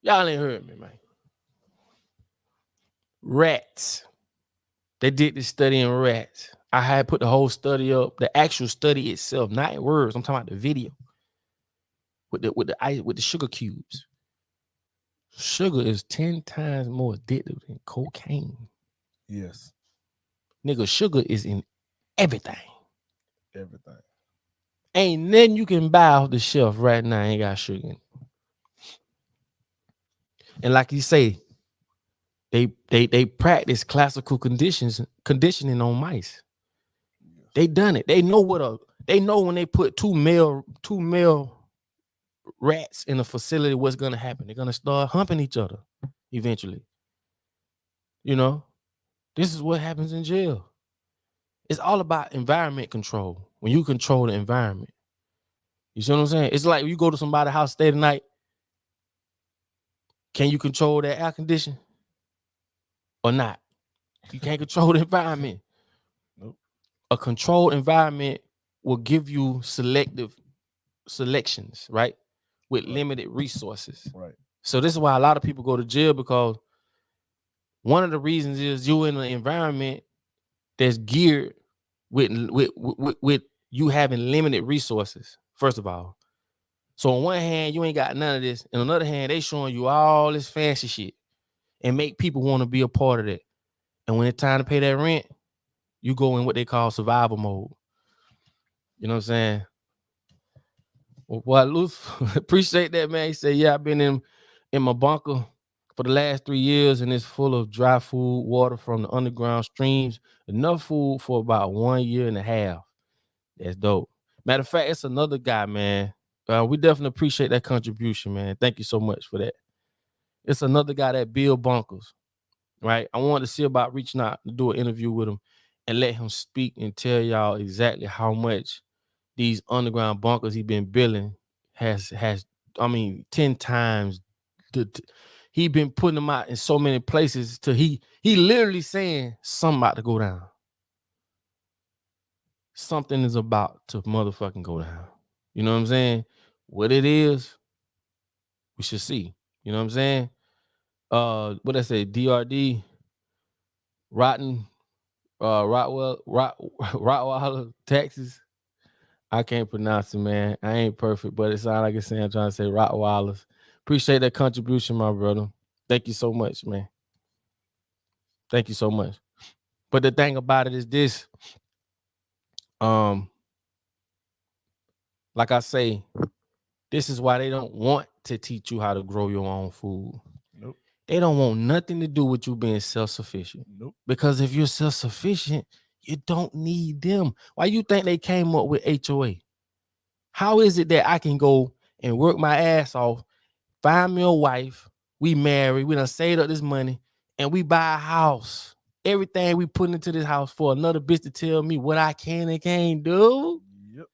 Y'all ain't heard me, man. Rats. They did this study in rats. I had put the whole study up, the actual study itself, not in words. I'm talking about the video with the sugar cubes. Sugar is 10 times more addictive than cocaine. Yes. Nigga, sugar is in everything. Everything. Ain't nothing you can buy off the shelf right now ain't got sugar in it. And like you say, they practice classical conditioning on mice. They done it. They know when they put two male rats in a facility, what's gonna happen. They're gonna start humping each other eventually. You know, this is what happens in jail. It's all about environment control. When you control the environment, you see what I'm saying? It's like when you go to somebody's house, stay the night. Can you control that air condition or not? You can't control the environment. Nope. A controlled environment will give you selections, right? With limited resources. Right. So this is why a lot of people go to jail, because one of the reasons is you're in an environment that's geared with you having limited resources, first of all. So on one hand, you ain't got none of this. And on the other hand, they showing you all this fancy shit and make people want to be a part of that. And when it's time to pay that rent, you go in what they call survival mode. You know what I'm saying? Well, boy, Luce, appreciate that, man. He said, yeah, I've been in my bunker for the last 3 years, and it's full of dry food, water from the underground streams, enough food for about 1.5 years. That's dope. Matter of fact, it's another guy, man. We definitely appreciate that contribution, man. Thank you so much for that. It's another guy that build bunkers, right? I wanted to see about reaching out to do an interview with him and let him speak and tell y'all exactly how much these underground bunkers he been building has 10 times. He been putting them out in so many places till he literally saying something about to go down. Something is about to motherfucking go down. You know what I'm saying? What it is, we should see. You know what I'm saying? What I say, DRD, Rottweiler, Texas. I can't pronounce it, man. I ain't perfect, but it sounds like it's saying I'm trying to say Rottweilers. Appreciate that contribution, my brother. Thank you so much, man. Thank you so much. But the thing about it is this. Like I say, this is why they don't want to teach you how to grow your own food. Nope. They don't want nothing to do with you being self-sufficient. Nope. Because if you're self-sufficient, you don't need them. Why you think they came up with HOA? How is it that I can go and work my ass off, find me a wife, we marry, we done saved up this money, and we buy a house? Everything we put into this house for another bitch to tell me what I can and can't do? Yep.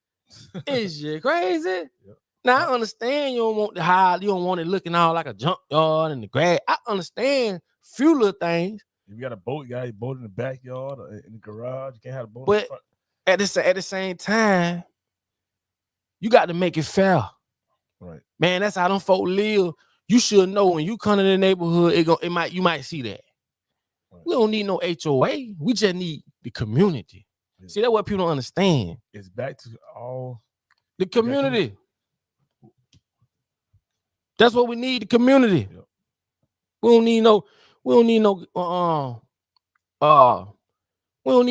Is you crazy? Yep. Now I understand you don't want the high, you don't want it looking all like a junkyard and the grass. I understand few little things. If you got a boat, you got a boat in the backyard or in the garage. You can't have a boat. But in the front. at the same time, you got to make it fair. Right. Man, that's how them folk live. You should know when you come to the neighborhood, you might see that. Right. We don't need no HOA. We just need the community. Yeah. See, that's what people don't understand. It's back to all the community. That's what we need, the community. Yep. We don't need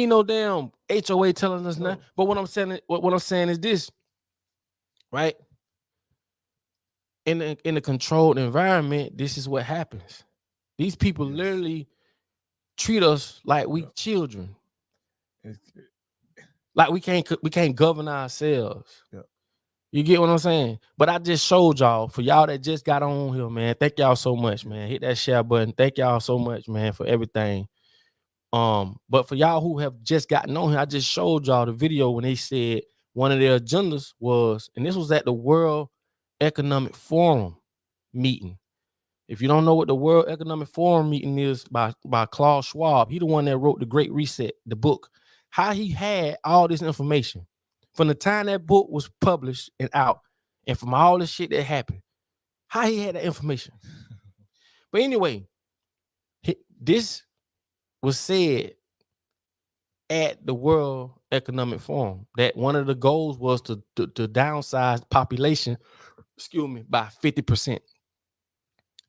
no damn HOA telling us nothing. But what I'm saying is this, right? In a controlled environment, this is what happens. These people literally treat us like we children. Like we can't govern ourselves. Yeah. You get what I'm saying? But I just showed y'all, for y'all that just got on here, man. Thank y'all so much, man. Hit that share button. Thank y'all so much, man, for everything. But for y'all who have just gotten on here, I just showed y'all the video when they said one of their agendas was, and this was at the World Economic Forum meeting. If you don't know what the World Economic Forum meeting is by Klaus Schwab, he the one that wrote The Great Reset, the book. How he had all this information from the time that book was published and out, and from all the shit that happened, how he had that information. But anyway, this was said at the World Economic Forum that one of the goals was to downsize population, by 50%.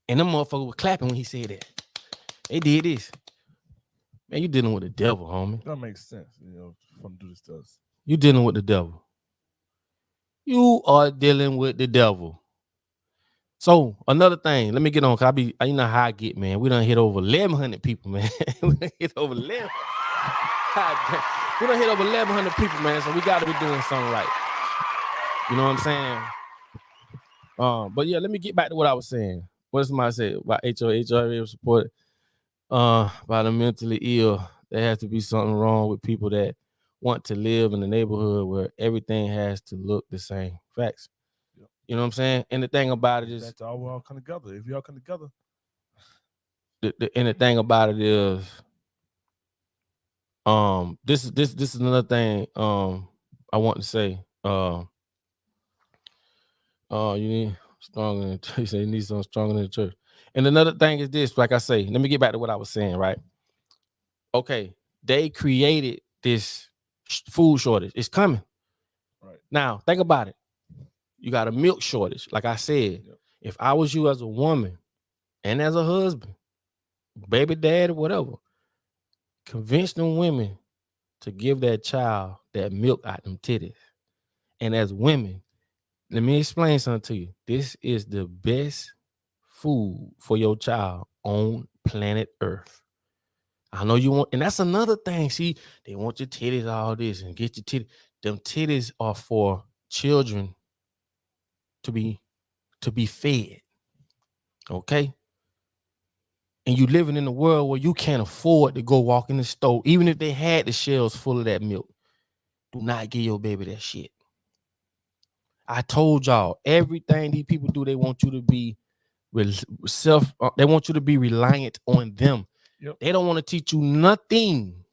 And them motherfuckers were clapping when he said that. They did this. Man, you dealing with the devil, homie. That makes sense, from do this to us. You dealing with the devil. You are dealing with the devil. So another thing, let me get on, cause you know how I get, man. We done hit over 1,100 people, man. We done hit over 1,100 people, man. So we got to be doing something right. You know what I'm saying? But yeah, let me get back to what I was saying. What does somebody say about HRA support by the mentally ill? There has to be something wrong with people that want to live in a neighborhood where everything has to look the same. Facts. Yep. You know what I'm saying? And the thing about it is, that's all we all come together. If y'all come together, and the thing about it is, this is another thing I want to say. You need stronger in the church. You say you need something stronger in the church. And another thing is this, like I say, let me get back to what I was saying, right? Okay, they created this food shortage. It's coming. Right. Now, think about it. You got a milk shortage. Like I said, if I was you as a woman and as a husband, baby dad or whatever, convince them women to give that child that milk out them titties. And as women, let me explain something to you. This is the best food for your child on planet Earth. I know you want, and that's another thing. See, they want your titties, all this, and get your titties. Them titties are for children to be fed. Okay? And you living in a world where you can't afford to go walk in the store, even if they had the shelves full of that milk. Do not give your baby that shit. I told y'all, everything these people do, they want you to be they want you to be reliant on them. Yep. They don't want to teach you nothing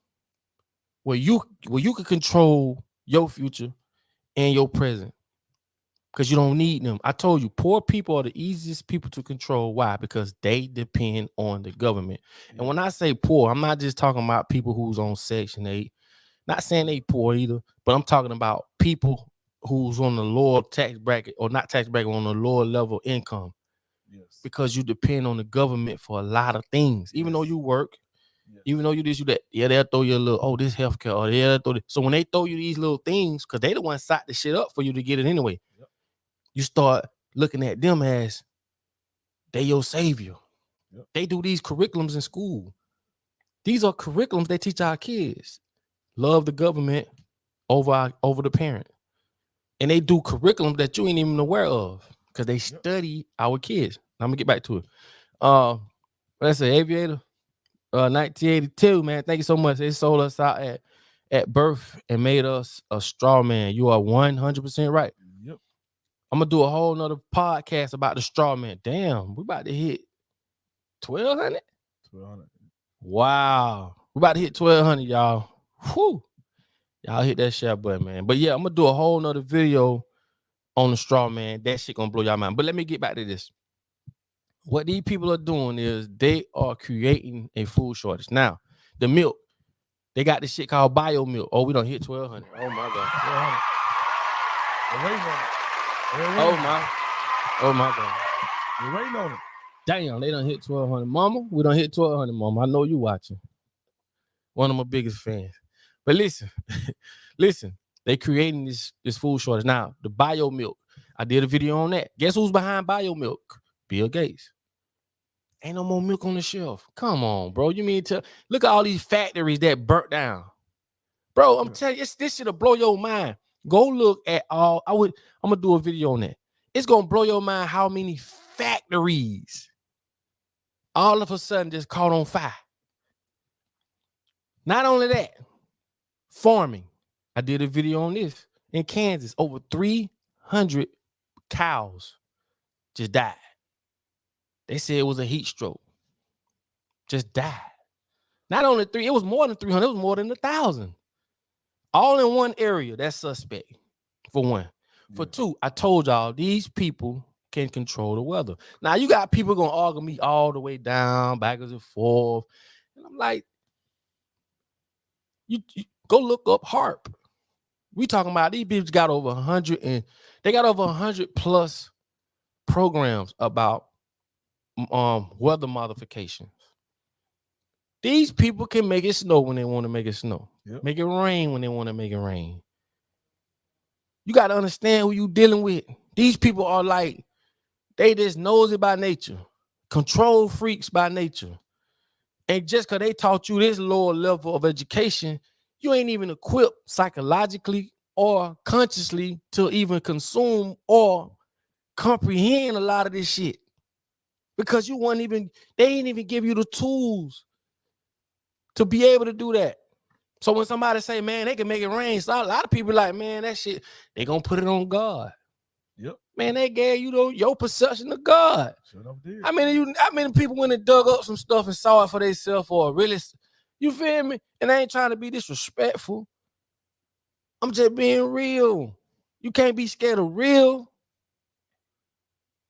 where you can control your future and your present, because you don't need them. I told you, poor people are the easiest people to control. Why? Because they depend on the government. Yep. And when I say poor, I'm not just talking about people who's on Section 8. Not saying they poor either, but I'm talking about people who's on the lower tax bracket, or not tax bracket, on the lower level income. Yes. Because you depend on the government for a lot of things. Even though you work, Even though you this, you that, yeah, they'll throw you a little, oh, this healthcare, or yeah, they'll throw this. So when they throw you these little things, because they the ones set the shit up for you to get it anyway, you start looking at them as they your savior. They do these curriculums in school. These are curriculums they teach our kids. Love the government over the parent. And they do curriculums that you ain't even aware of because they study our kids. I'm gonna get back to it. Let's say Aviator, 1982, man. Thank you so much. They sold us out at birth and made us a straw man. You are 100% right. Yep. I'm gonna do a whole nother podcast about the straw man. Damn, we about to hit 1,200. 1,200. Wow, we about to hit 1,200, y'all. Whew. Y'all hit that share button, man. But yeah, I'm gonna do a whole nother video on the straw man. That shit gonna blow y'all mind. But let me get back to this. What these people are doing is they are creating a food shortage. Now, the milk, they got this shit called bio milk. Oh, we done hit 1,200. Oh my God. 1,200. Oh my God. We're waiting on it. Damn, they done hit 1,200. Mama, we done hit 1,200, Mama. I know you watching. One of my biggest fans. But listen, they creating this food shortage. Now, the bio milk, I did a video on that. Guess who's behind bio milk? Bill Gates. Ain't no more milk on the shelf. Come on, bro. You mean to look at all these factories that burnt down. Bro, I'm telling you, this shit'll blow your mind. Go look at all. I'm gonna do a video on that. It's gonna blow your mind how many factories all of a sudden just caught on fire. Not only that, farming. I did a video on this in Kansas. Over 300 cows just died. They said it was a heat stroke. Just died. Not only three, it was more than 300. It was more than 1,000. All in one area. That's suspect, for one. For two, I told y'all, these people can control the weather. Now, you got people going to argue me all the way down, backwards and forth. And I'm like, you go look up HARP. We talking about these people got over 100 and they got over 100 plus programs about weather modifications. These people can make it snow when they want to make it snow. Yep. Make it rain when they want to make it rain. You got to understand who you dealing with. These people are like, they just nosy by nature, control freaks by nature. And just because they taught you this lower level of education, you ain't even equipped psychologically or consciously to even consume or comprehend a lot of this shit. Because they ain't even give you the tools to be able to do that. So when somebody say, man, they can make it rain, so a lot of people like, man, that shit, they gonna put it on God. Yep. Man, they gave you your perception of God. I mean, people went and dug up some stuff and saw it for themselves, or really, you feel me? And I ain't trying to be disrespectful. I'm just being real. You can't be scared of real.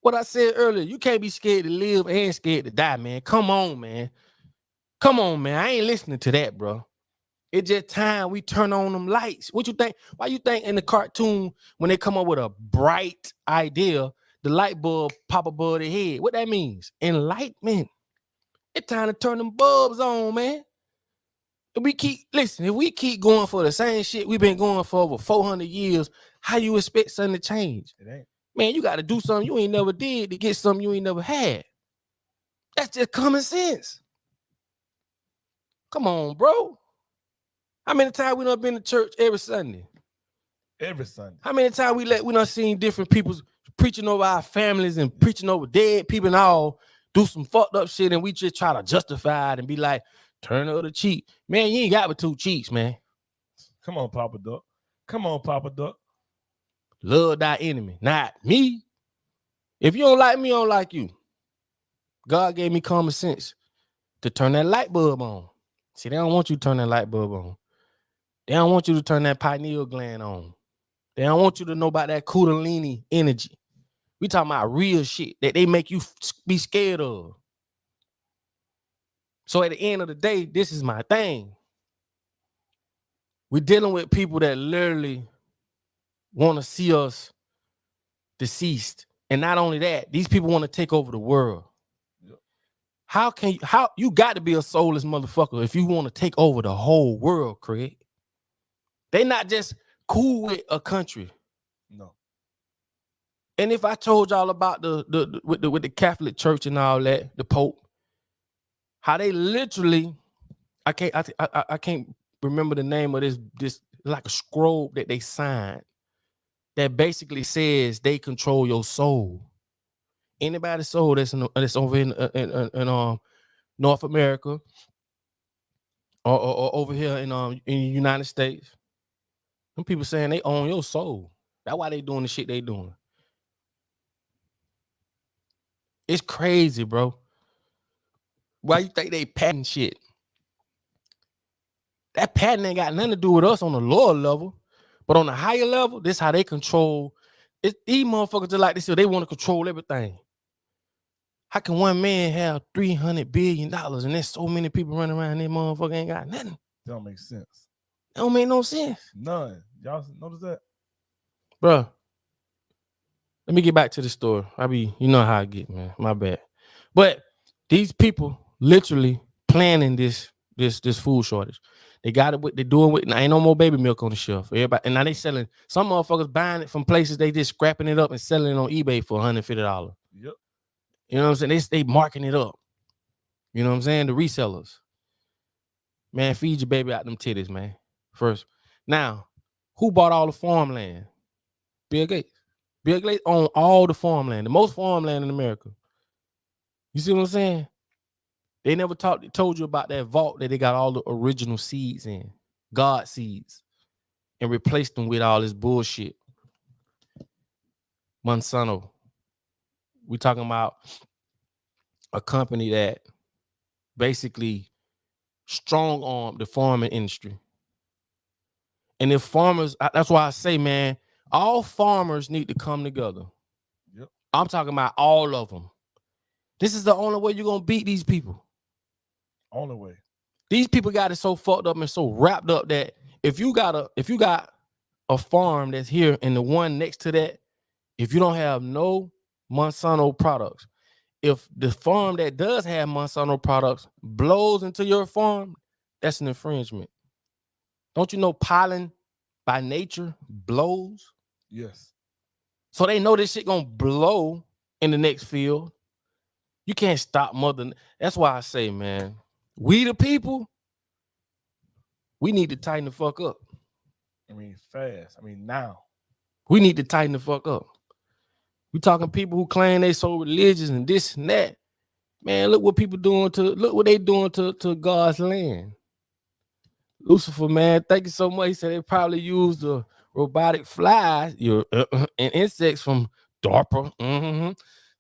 What I said earlier, you can't be scared to live and scared to die, man. Come on, man. Come on, man. I ain't listening to that, bro. It's just time we turn on them lights. What you think? Why you think in the cartoon, when they come up with a bright idea, the light bulb pop above their head? What that means? Enlightenment. It's time to turn them bulbs on, man. If we keep going for the same shit we've been going for over 400 years, how you expect something to change? It ain't. Man, you got to do something you ain't never did to get something you ain't never had. That's just common sense. Come on, bro. How many times we done been to church every Sunday? Every Sunday. How many times we done seen different people preaching over our families and preaching over dead people and all, do some fucked up shit, and we just try to justify it and be like, turn the other cheek. Man, you ain't got but two cheeks, man. Come on, Papa Duck. Come on, Papa Duck. Love thy enemy, not me. If you don't like me, I don't like you. God gave me common sense to turn that light bulb on. See, they don't want you to turn that light bulb on. They don't want you to turn that pineal gland on. They don't want you to know about that Kundalini energy. We talking about real shit that they make you be scared of. So at the end of the day, this is my thing. We're dealing with people that literally want to see us deceased. And not only that, these people want to take over the world. Yep. How you got to be a soulless motherfucker if you want to take over the whole world, Craig. They not just cool with a country. No. And if I told y'all about with the Catholic Church and all that, the Pope, how they literally, I can't remember the name of this like a scroll that they signed that basically says they control your soul. Anybody's soul that's over in North America or over here in the United States, some people saying they own your soul. That's why they doing the shit they doing. It's crazy, bro. Why you think they patent shit? That patent ain't got nothing to do with us on the lower level, but on the higher level, this how they control. These motherfuckers just like this, so they want to control everything. How can one man have $300 billion and there's so many people running around, this motherfucker ain't got nothing? That don't make sense. That don't make no sense. None. Y'all notice that? Bro, let me get back to the story. You know how I get, man. My bad. But these people literally planning this food shortage. They got it. They're doing with. Ain't no more baby milk on the shelf. Everybody, and now they selling. Some motherfuckers buying it from places they just scrapping it up and selling it on eBay for $150. Yep. You know what I'm saying? They marking it up. You know what I'm saying? The resellers. Man, feed your baby out them titties, man. First. Now, who bought all the farmland? Bill Gates. Bill Gates owned all the farmland, the most farmland in America. You see what I'm saying? They never told you about that vault that they got all the original seeds in, God seeds, and replaced them with all this bullshit. Monsanto. We talking about a company that basically strong-armed the farming industry. And if farmers, that's why I say, man, all farmers need to come together. Yep. I'm talking about all of them. This is the only way you're going to beat these people. Only way. These people got it so fucked up and so wrapped up that if you got a farm that's here and the one next to that, if you don't have no Monsanto products, if the farm that does have Monsanto products blows into your farm, that's an infringement. Don't you know pollen by nature blows? Yes. So they know this shit gonna blow in the next field. You can't stop mother. That's why I say, man, we the people, we need to tighten the fuck up. I mean, fast. I mean, now. We need to tighten the fuck up. We talking people who claim they so religious and this and that. Man, look what they doing to God's land. Lucifer, man, thank you so much. He said they probably used the robotic flies, and insects from DARPA,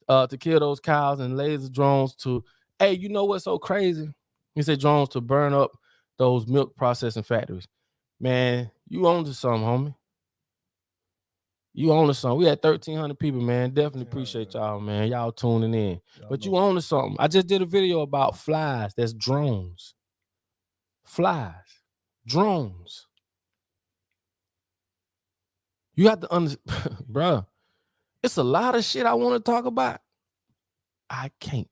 to kill those cows, and laser drones to, hey, you know what's so crazy? He said drones to burn up those milk processing factories. Man, you own to something, homie. You own to something. We had 1,300 people, man. Definitely appreciate y'all, man. Y'all tuning in. But you own to something. I just did a video about flies. That's drones. Flies. Drones. You have to understand, bro. It's a lot of shit I want to talk about. I can't.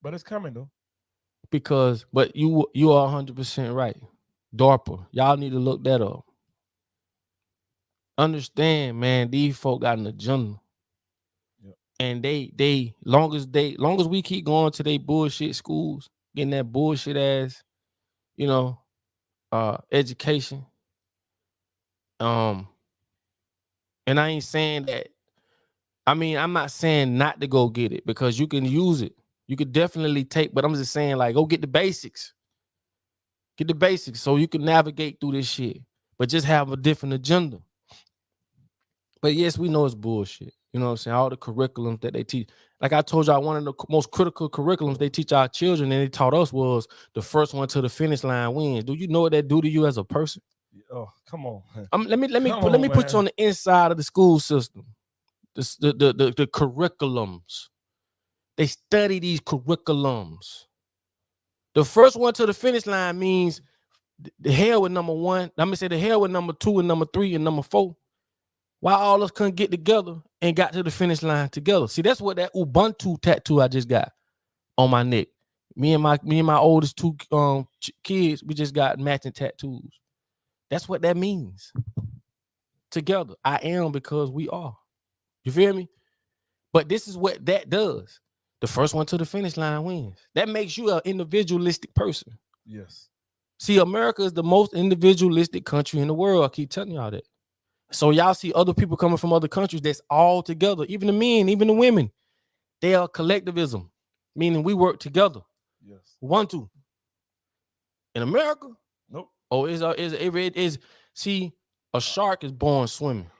But it's coming though. But you are 100% right. DARPA. Y'all need to look that up. Understand, man, these folk got an agenda. Yep. And they long as we keep going to their bullshit schools, getting that bullshit ass, education. And I ain't saying that. I mean, I'm not saying not to go get it because you can use it. You could definitely but I'm just saying, like, go get the basics. Get the basics so you can navigate through this shit. But just have a different agenda. But yes, we know it's bullshit. You know what I'm saying? All the curriculums that they teach. Like I told y'all, one of the most critical curriculums they teach our children and they taught us was the first one to the finish line wins. Do you know what that do to you as a person? Oh, come on. Let me put you on the inside of the school system. The curriculums. They study these curriculums. The first one to the finish line means the hell with number one. I'm gonna say the hell with number 2 and number 3 and number 4. Why all of us couldn't get together and got to the finish line together? See, that's what that Ubuntu tattoo I just got on my neck. Me and my oldest two kids, we just got matching tattoos. That's what that means. Together, I am because we are. You feel me? But this is what that does. The first one to the finish line wins. That makes you an individualistic person. Yes. See, America is the most individualistic country in the world. I keep telling y'all that. So y'all see other people coming from other countries that's all together. Even the men, even the women. They are collectivism, meaning we work together. Yes. 1, 2. In America, nope. Oh, see, a shark is born swimming.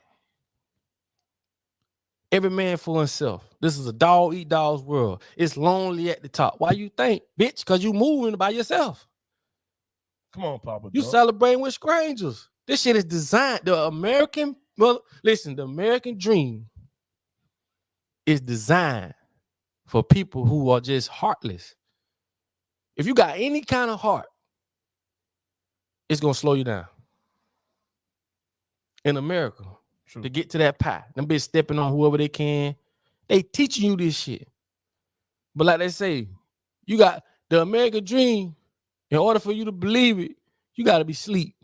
Every man for himself. This is a dog eat dog's world. It's lonely at the top. Why you think, bitch? Because you moving by yourself. Come on, Papa. You celebrating with strangers. This shit is designed. The American dream is designed for people who are just heartless. If you got any kind of heart, it's gonna slow you down. In America, True. To get to that pie, them bitch stepping on whoever they can. They teaching you this shit. But like they say, you got the American dream. In order for you to believe it, you got to be asleep.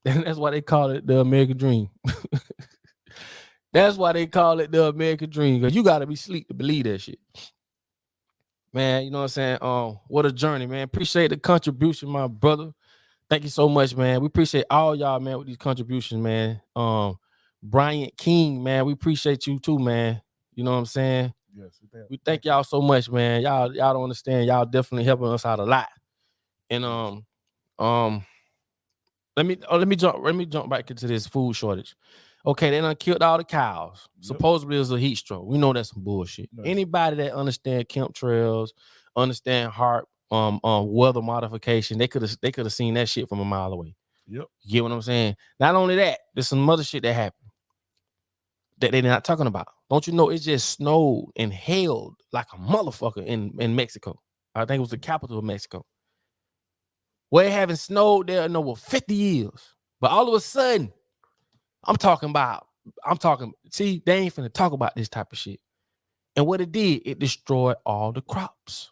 And that's why they call it the American dream. That's why they call it the American dream, because you got to be asleep to believe that shit. Man, you know what I'm saying? What a journey, man. Appreciate the contribution, my brother. Thank you so much, man. We appreciate all y'all, man, with these contributions, man. Bryant King, man, we appreciate you too, man. You know what I'm saying? Yes. We thank y'all so much, man. Y'all don't understand. Y'all definitely helping us out a lot. And let me jump back into this food shortage. Okay, they done killed all the cows. Yep. Supposedly it was a heat stroke. We know that's some bullshit. Nice. Anybody that understand chemtrails, understand heart weather modification, they could have seen that shit from a mile away. Yep. You get what I'm saying? Not only that, there's some other shit that happened that they're not talking about. Don't you know it just snowed and hailed like a motherfucker in Mexico? I think it was the capital of Mexico. Where it haven't snowed there in over 50 years. But all of a sudden, see, they ain't finna talk about this type of shit. And what it did, it destroyed all the crops.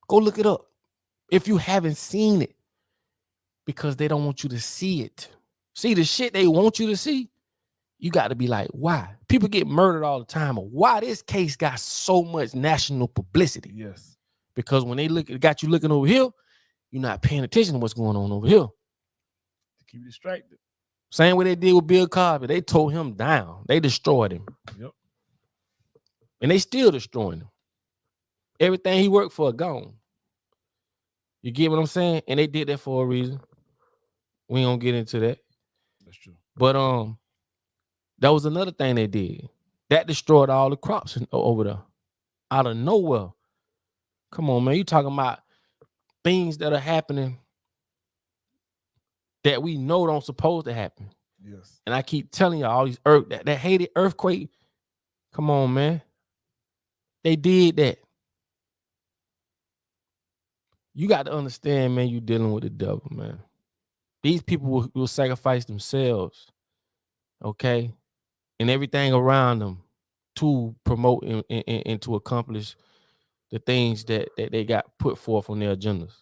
Go look it up if you haven't seen it, because they don't want you to see it. See, the shit they want you to see, you got to be like, why? People get murdered all the time. Why this case got so much national publicity? Yes. Because when they got you looking over here, you're not paying attention to what's going on over here. To keep you distracted. Same way they did with Bill Cosby. They tore him down. They destroyed him. Yep. And they still destroying him. Everything he worked for gone. You get what I'm saying? And they did that for a reason. We ain't gonna get into that. That's true. But that was another thing they did. That destroyed all the crops over there. Out of nowhere. Come on, man. You talking about things that are happening that we know don't supposed to happen. Yes. And I keep telling y'all, all these that hated earthquake. Come on, man. They did that. You got to understand, man, you dealing with the devil, man. These people will sacrifice themselves, okay, and everything around them to promote and to accomplish the things that they got put forth on their agendas.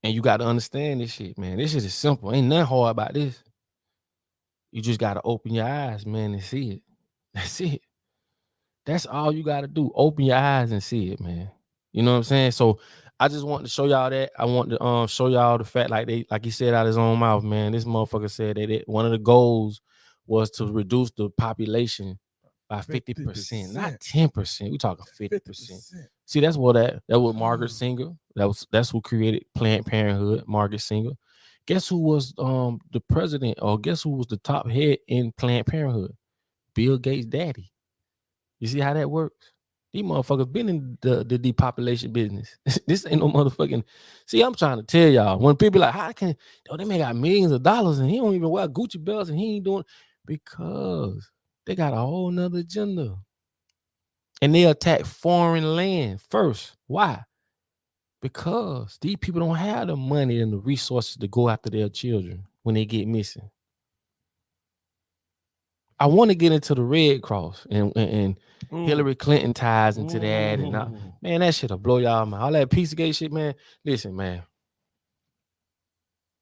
And you got to understand this shit, man. This shit is simple. Ain't nothing hard about this. You just got to open your eyes, man, and see it. That's it. That's all you got to do. Open your eyes and see it, man. You know what I'm saying? So I just want to show y'all that. I want to show y'all the fact, like he said out his own mouth, man. This motherfucker said that one of the goals was to reduce the population by 50%, not 10%. We talking 50%. See, that's what that was Margaret Sanger. That's who created Planned Parenthood, Margaret Sanger. Guess who was the president, or guess who was the top head in Planned Parenthood? Bill Gates' daddy. You see how that works? These motherfuckers been in the depopulation business. This ain't no motherfucking. See, I'm trying to tell y'all, when people like, how can they may got millions of dollars and he don't even wear Gucci belts and he ain't doing, because they got a whole nother agenda. And they attack foreign land first. Why? Because these people don't have the money and the resources to go after their children when they get missing. I want to get into the Red Cross and Hillary Clinton ties into that. And man, that shit'll blow y'all mind. All that Pizzagate shit, man. Listen, man.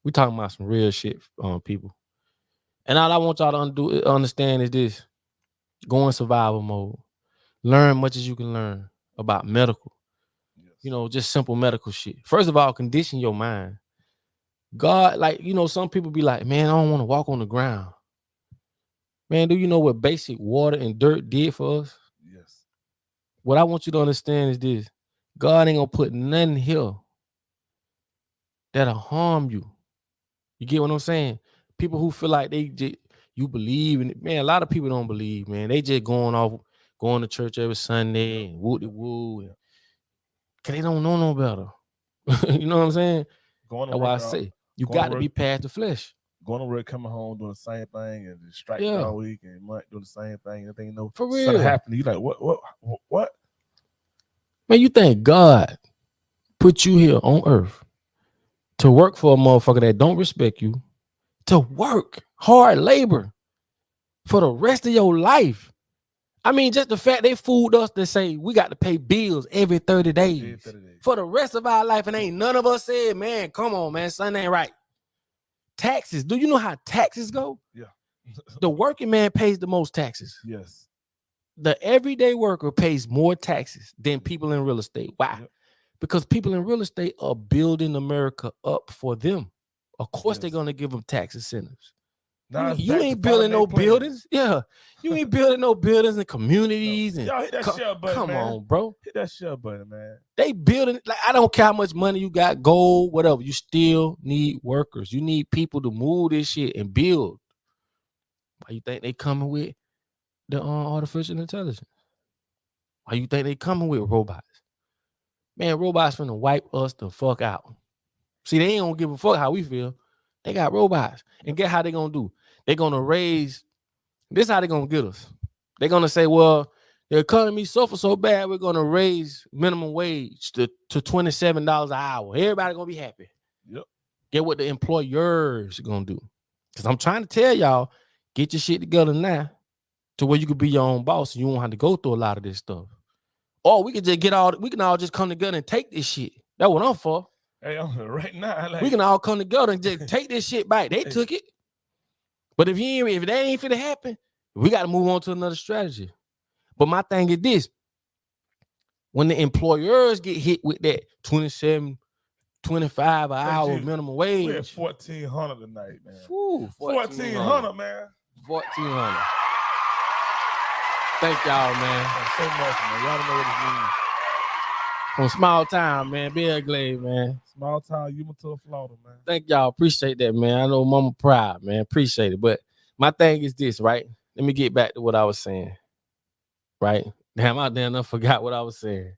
We talking about some real shit, people. And all I want y'all to understand is this. Go in survival mode. Learn much as you can learn about medical. Yes. Just simple medical shit. First of all, condition your mind. God, like, some people be like, man, I don't want to walk on the ground. Man, do you know what basic water and dirt did for us? Yes. What I want you to understand is this. God ain't gonna put nothing here that'll harm you. You get what I'm saying? People who feel like you believe in it. Man, a lot of people don't believe, man. They just going to church every Sunday and woo-de-woo. Cause they don't know no better. You know what I'm saying? That's why I say you got to be past the flesh. Going to work, coming home, doing the same thing, and just striking all week and month doing the same thing. Everything for real something happening. You like what? Man, you think God put you here on earth to work for a motherfucker that don't respect you, to work hard labor for the rest of your life? I mean, just the fact they fooled us to say we got to pay bills every 30 days for the rest of our life, and ain't none of us said, man, come on, man, something ain't right. Taxes. Do you know how taxes go? Yeah. The working man pays the most taxes. Yes. The everyday worker pays more taxes than people in real estate. Why? Yep. Because people in real estate are building America up for them. Of course, they're going to give them tax incentives. You ain't building no buildings. Yeah. You ain't building no buildings and communities. And y'all hit that share button, come man. on, bro. Hit that share button, man. They building, like, I don't care how much money you got, gold, whatever. You still need workers. You need people to move this shit and build. Why you think they coming with the artificial intelligence? Why you think they coming with robots? Man, robots finna wipe us the fuck out. See, they ain't gonna give a fuck how we feel. They got robots. And get how they gonna do? They gonna raise, this how they gonna get us. They gonna say, well, the economy suffers so bad, we're gonna raise minimum wage to $27 an hour. Everybody gonna be happy. Yep. Get what the employers gonna do. Because I'm trying to tell y'all, get your shit together now to where you could be your own boss and you won't have to go through a lot of this stuff. Or we can all just come together and take this shit. That's what I'm for. Hey, right now, we can all come together and just take this shit back. They took it. But if that ain't finna happen, we got to move on to another strategy. But my thing is this. When the employers get hit with that 27, 25 an hour minimum wage. We're at $1,400 tonight, man. Ooh, $1,400, man. $1,400. Thank y'all, man. So much, man. Y'all don't know what it means. From small town, man. Bill Glade, man. Small town, Umatilla, Florida, man. Thank y'all. Appreciate that, man. I know mama proud, man. Appreciate it. But my thing is this, right? Let me get back to what I was saying. Right? Damn, I forgot what I was saying.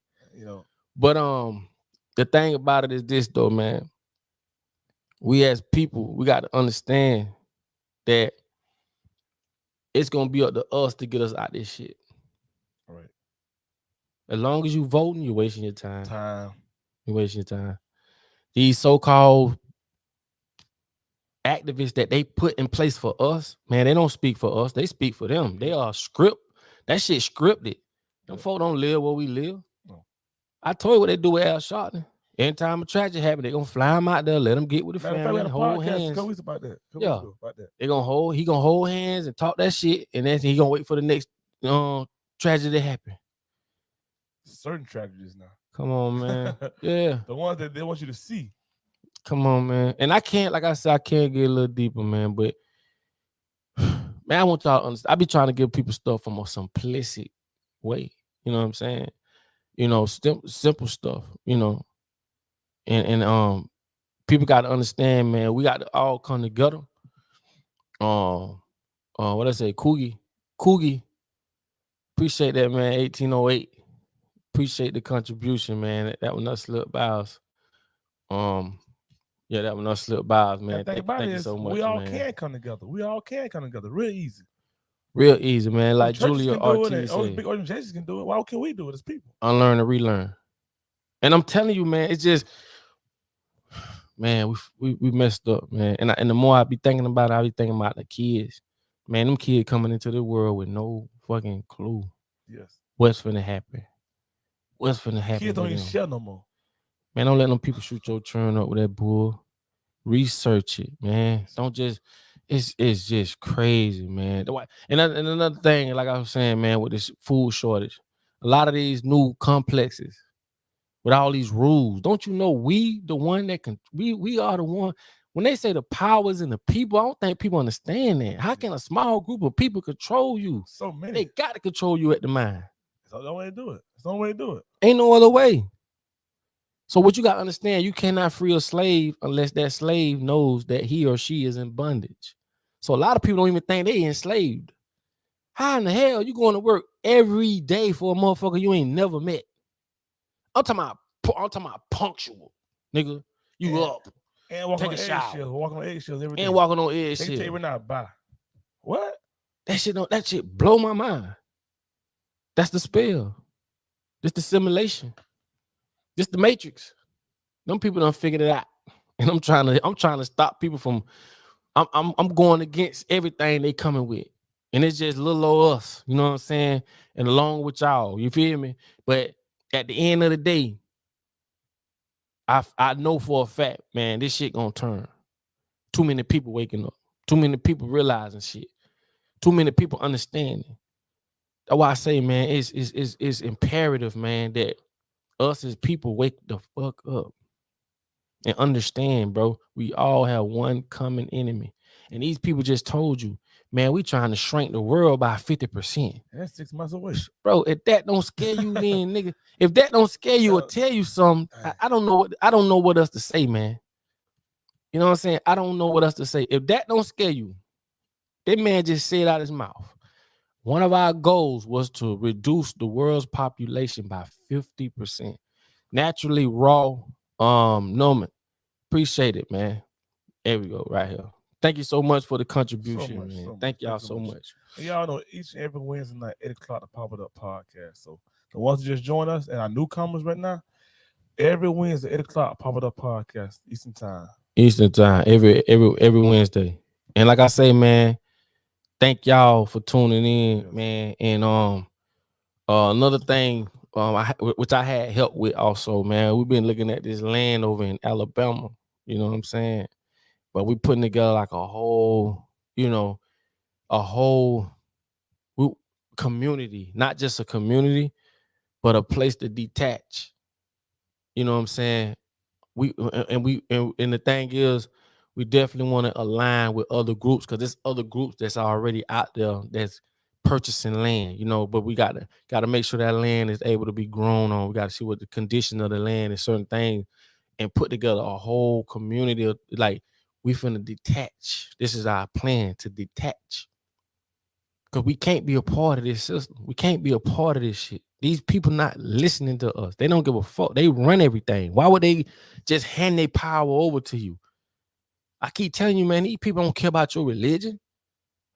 But the thing about it is this, though, man. We as people, we got to understand that it's gonna be up to us to get us out this shit. All right. As long as you voting, you're wasting your time. You're wasting your time. These so-called activists that they put in place for us, man, they don't speak for us. They speak for them. They are that shit scripted. Them folk don't live where we live. No. I told you what they do with Al Sharpton. Anytime a tragedy happen, they gonna fly him out there, let him get with the family, and hold hands. About that. He gonna hold hands and talk that shit, and then he gonna wait for the next tragedy to happen. Certain tragedies now. Come on, man. Yeah. The ones that they want you to see. Come on, man. And I can't, like I said, I can't get a little deeper, man. But man, I want y'all to understand. I be trying to give people stuff from a simplistic way. You know what I'm saying? Simple stuff, And people got to understand, man, we got to all come together. What I say, Coogie. Appreciate that, man. 1808. Appreciate the contribution, man. That was not slip by us. Yeah, that was not slip by us, man. Thank you so much. We all can come together. Real easy. Real easy, man. Like Julia Ortiz said. Big organizations can do it. Why can't we do it as people? Unlearn and relearn. And I'm telling you, man, it's just, man, we messed up, man. And the more I be thinking about it, I be thinking about the kids, Man, them kids coming into the world with no fucking clue. Yes. What's finna happen? What's finna happen? Kids don't even share no more. Man, don't let them people shoot your churn up with that bull. Research it, man. Don't just. It's just crazy, man. And another thing, like I was saying, man, with this food shortage, a lot of these new complexes with all these rules. Don't you know we the one that can? We are the one. When they say the powers in the people, I don't think people understand that. How can a small group of people control you? So many. They got to control you at the mind. It's the only way to do it. It's the only way to do it. Ain't no other way. So what you got to understand, you cannot free a slave unless that slave knows that he or she is in bondage. So a lot of people don't even think they enslaved. How in the hell you going to work every day for a motherfucker you ain't never met? I'm talking about punctual, nigga. You up and walking take on a shower, eggshells, walking on eggshells every day. And walking on eggshells. They tell you we're not by. What? That shit blow my mind. That's the spell. This the simulation. This the matrix. Them people done figured it out, and I'm trying to stop people from. I'm going against everything they coming with, and it's just little old us. You know what I'm saying? And along with y'all, you feel me? But at the end of the day, I know for a fact, man, this shit gonna turn. Too many people waking up. Too many people realizing shit. Too many people understanding. That's why I say, man, it's imperative, man, that us as people wake the fuck up and understand, bro. We all have one common enemy. And these people just told you, man, we trying to shrink the world by 50%. That's 6 months away. Bro, if that don't scare you, then nigga, if that don't scare you or tell you something, I don't know what else to say, man. You know what I'm saying? I don't know what else to say. If that don't scare you, that man just said out his mouth. One of our goals was to reduce the world's population by 50%. Naturally raw, Norman. Appreciate it, man. There we go, right here. Thank you so much for the contribution, man. Thank y'all so much. And y'all know each and every Wednesday night, 8 o'clock, the Pop It Up podcast. So the ones who just joined us and our newcomers right now, every Wednesday, 8 o'clock, Pop It Up podcast, Eastern time. Eastern time, every Wednesday. And like I say, man, thank y'all for tuning in, man. And another thing, which I had help with also, man. We've been looking at this land over in Alabama. You know what I'm saying? But we putting together like a whole community, not just a community, but a place to detach. You know what I'm saying? And the thing is, we definitely want to align with other groups because there's other groups that's already out there that's purchasing land, you know, but we got to make sure that land is able to be grown on. We got to see what the condition of the land and certain things and put together a whole community of, like, we finna detach. This is our plan, to detach. Because we can't be a part of this system. We can't be a part of this shit. These people not listening to us. They don't give a fuck. They run everything. Why would they just hand their power over to you? I keep telling you, man, these people don't care about your religion.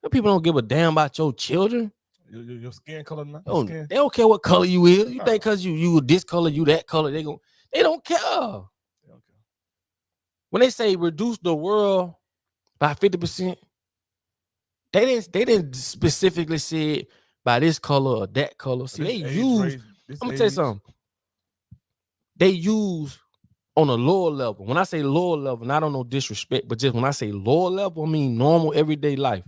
These people don't give a damn about your children. Your skin color, not skin. They don't care what color you is. You think because you this color, you that color, they don't care. When they say reduce the world by 50%, they didn't specifically say it by this color or that color. See, they use. I'm gonna tell you something. They use on a lower level. When I say lower level, and I don't know disrespect, but just when I say lower level, I mean normal everyday life.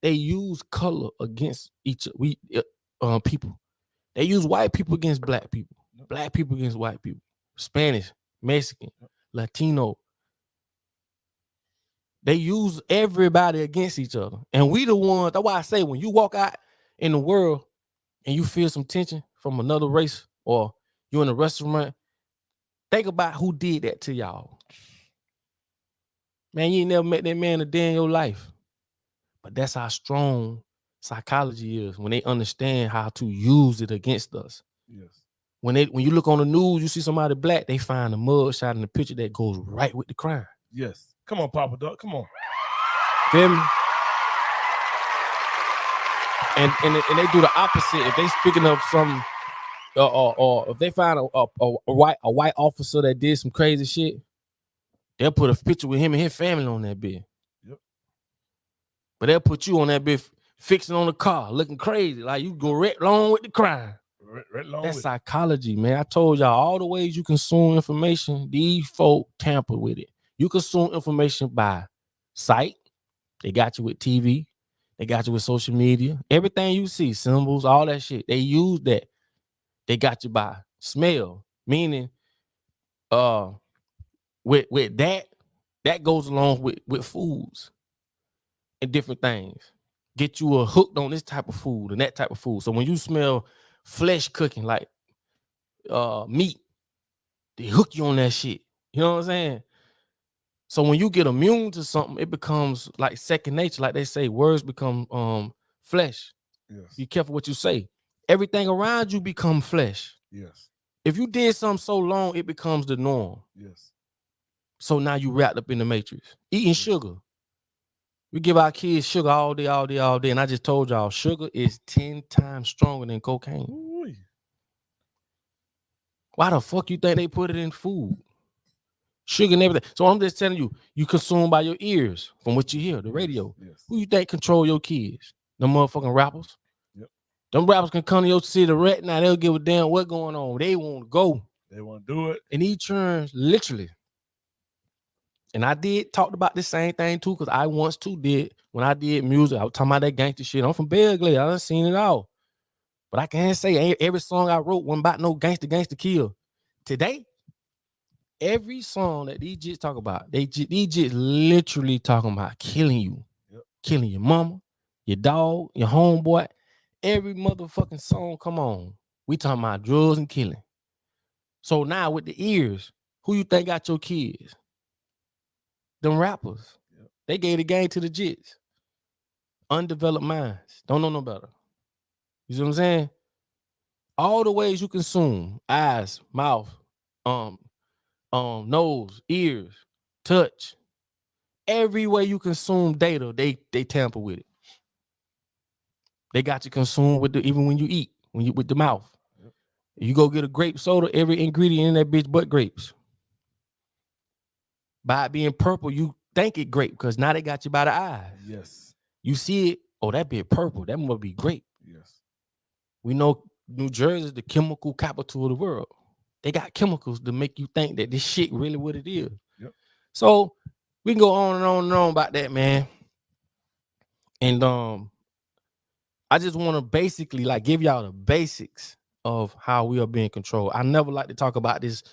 They use color against people. They use white people against black people, black people against white people, Spanish, Mexican, Latino. They use everybody against each other. And we the ones, that's why I say when you walk out in the world and you feel some tension from another race or you're in a restaurant, think about who did that to y'all. Man, you ain't never met that man a day in your life. But that's how strong psychology is when they understand how to use it against us. Yes. When you look on the news, you see somebody black, they find a mug shot in the picture that goes right with the crime. Yes. Come on, Papa Duck. Come on. Feel me? And they do the opposite. If they speaking of some, or if they find a white officer that did some crazy shit, they'll put a picture with him and his family on that bit. Yep. But they'll put you on that bit fixing on the car, looking crazy, like you go right along with the crime. Right along That's with psychology, man. I told y'all all the ways you consume information, these folk tamper with it. You consume information by sight. They got you with TV. They got you with social media. Everything you see, symbols, all that shit. They use that. They got you by smell, meaning with that goes along with foods and different things. Get you hooked on this type of food and that type of food. So when you smell flesh cooking, like meat, they hook you on that shit. You know what I'm saying? So when you get immune to something, it becomes like second nature. Like they say, words become flesh. Yes. Be careful what you say. Everything around you become flesh. Yes. If you did something so long, it becomes the norm. Yes. So now you wrapped up in the matrix. Eating sugar. We give our kids sugar all day. And I just told y'all, sugar is 10 times stronger than cocaine. Ooh. Why the fuck you think they put it in food? Sugar and everything. So I'm just telling you, you consume by your ears from what you hear, the radio. Yes. Who you think control your kids? Them motherfucking rappers. Yep. Them rappers can come to your city right now. They'll give a damn what going on. They want to go. They want to do it. And he turns literally. And I talked about the same thing too, because I once too did. When I did music, I was talking about that gangster shit. I'm from Belgrade. I done seen it all. But I can't say every song I wrote wasn't about no gangster kill. Today, every song that these jits talk about, these jits literally talking about killing you. Yep. Killing your mama, your dog, your homeboy. Every motherfucking song, come on. We talking about drugs and killing. So now with the ears, who you think got your kids? Them rappers. Yep. They gave the game to the jits. Undeveloped minds. Don't know no better. You see what I'm saying? All the ways you consume, eyes, mouth, nose, ears, touch. Every way you consume data, they tamper with it. They got you consumed with even when you eat, with the mouth. Yep. You go get a grape soda, every ingredient in that bitch but grapes. By it being purple, you think it grape because now they got you by the eyes. Yes. You see it, oh, that bit purple. That must be grape. Yes. We know New Jersey is the chemical capital of the world. They got chemicals to make you think that this shit really what it is. Yep. So we can go on and on and on about that, man. And I just want to basically like give y'all the basics of how we are being controlled. I never like to talk about this.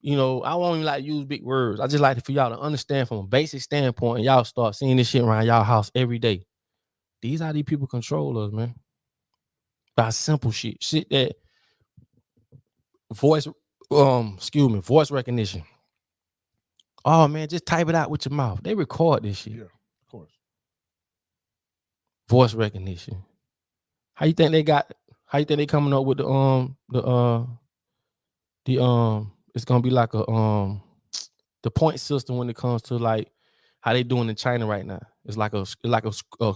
You know, I won't even like to use big words. I just like for y'all to understand from a basic standpoint, and y'all start seeing this shit around y'all house every day. These how these people control us, man. By simple shit. Shit that voice recognition. Oh man, just type it out with your mouth. They record this shit. Yeah, of course. Voice recognition. How you think they coming up with it's gonna be like the point system when it comes to like how they doing in China right now. It's like a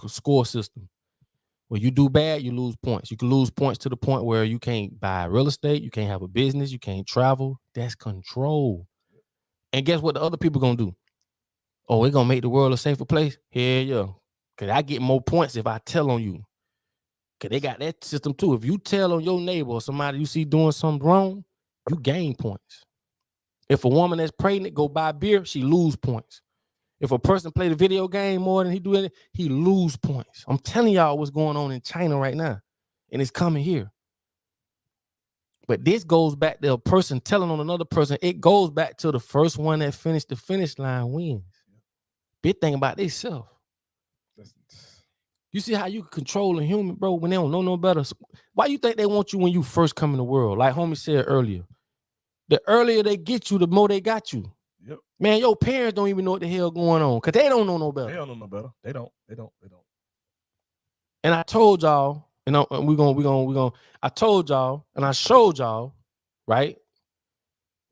score system. When you do bad, you lose points. You can lose points to the point where you can't buy real estate, you can't have a business, you can't travel. That's control. And guess what the other people gonna do? Oh, we're gonna make the world a safer place? Hell yeah. Cause I get more points if I tell on you. Cause they got that system too. If you tell on your neighbor or somebody you see doing something wrong, you gain points. If a woman that's pregnant go buy beer, she lose points. If a person play the video game more than he do it, he lose points. I'm telling y'all what's going on in China right now. And it's coming here. But this goes back to a person telling on another person. It goes back to the first one that finished the finish line wins. Big thing about themselves. You see how you can control a human, bro, when they don't know no better. Why you think they want you when you first come in the world? Like homie said earlier. The earlier they get you, the more they got you. Yep. Man, your parents don't even know what the hell going on because they don't know no better. They don't know no better. They don't. And I told y'all, and I told y'all, and I showed y'all, right,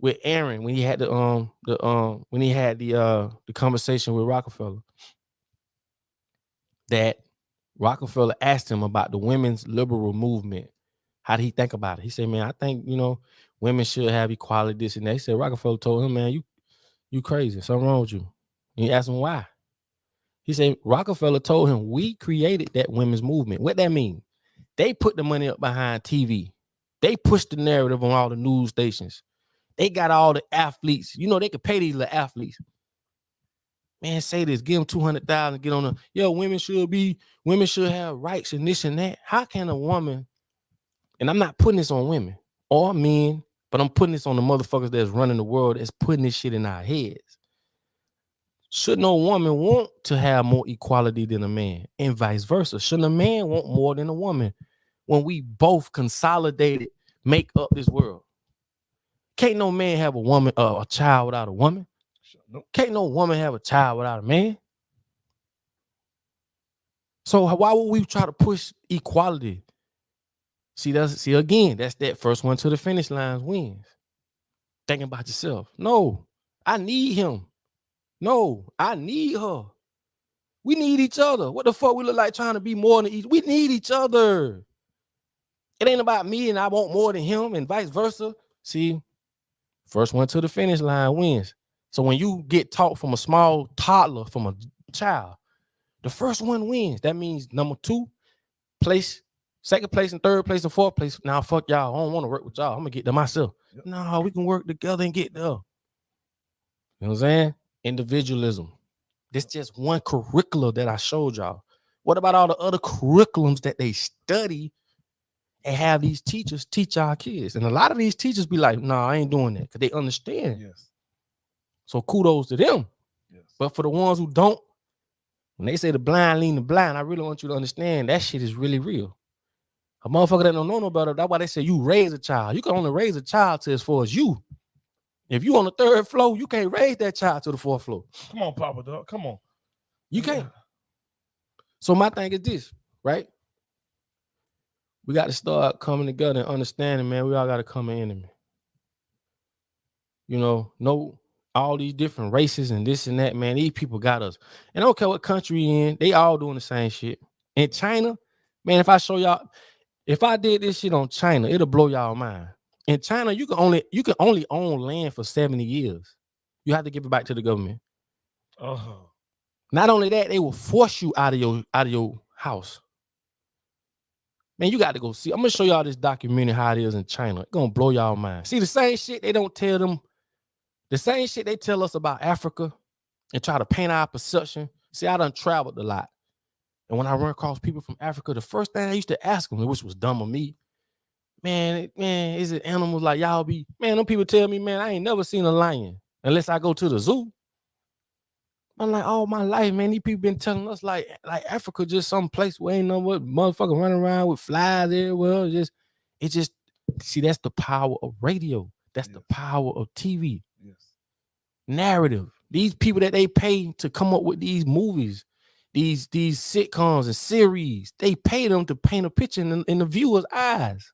with Aaron when he had the conversation with Rockefeller, that Rockefeller asked him about the women's liberal movement. How did he think about it? He said, man, I think, women should have equality, this and that. He said, Rockefeller told him, man, you crazy. Something wrong with you. And he asked him why. He said Rockefeller told him, we created that women's movement. What that mean? They put the money up behind TV. They pushed the narrative on all the news stations. They got all the athletes. You know, they could pay these little athletes. Man, say this, give them 200,000, get on the, women should have rights and this and that. How can a woman, and I'm not putting this on women or men, but I'm putting this on the motherfuckers that's running the world, that's putting this shit in our heads. Should no woman want to have more equality than a man, and vice versa? Shouldn't a man want more than a woman when we both consolidated make up this world? Can't no man have a child without a woman. Can't no woman have a child without a man. So why would we try to push equality? See, again, that's that first one to the finish line wins. Thinking about yourself. No, I need him. No, I need her. We need each other. What the fuck we look like trying to be more than each? We need each other. It ain't about me and I want more than him and vice versa. See, first one to the finish line wins. So when you get taught from a small toddler, from a child, the first one wins. That means number 2 place, second place, and third place, and fourth place. Now, fuck y'all. I don't want to work with y'all. I'm going to get there myself. Yep. No, we can work together and get there. You know what I'm saying? Individualism. This just one curriculum that I showed y'all. What about all the other curriculums that they study and have these teachers teach our kids? And a lot of these teachers be like, nah, I ain't doing that, because they understand. Yes. So kudos to them. Yes. But for the ones who don't, when they say the blind lean the blind, I really want you to understand that shit is really real. A motherfucker that don't know no better, that's why they say you raise a child. You can only raise a child to as far as you. If you on the 3rd floor, you can't raise that child to the 4th floor. Come on, Papa Dog. Come on. You can't. So my thing is this, right? We got to start coming together and understanding, man, we all got a common enemy. You know, all these different races and this and that, man, these people got us. And I don't care what country you're in, they all doing the same shit. In China, man, if I show y'all, if I did this shit on China, it'll blow y'all mind. In China, you can only own land for 70 years. You have to give it back to the government. Uh-huh. Not only that, they will force you out of your house. Man, you got to go see. I'm gonna show y'all this documentary how it is in China. It's gonna blow y'all mind. See, the same shit they don't tell them. The same shit they tell us about Africa and try to paint our perception. See, I done traveled a lot. And when I run across people from Africa, the first thing I used to ask them, which was dumb of me, man, is it animals like y'all be? Man, them people tell me, man, I ain't never seen a lion unless I go to the zoo. I'm like, all my life, man, these people been telling us like Africa just some place where ain't no what motherfucker running around with flies everywhere. It just see, that's the power of radio. That's the power of TV. Yes. Narrative. These people that they pay to come up with these movies, these sitcoms and series, they pay them to paint a picture in the viewer's eyes.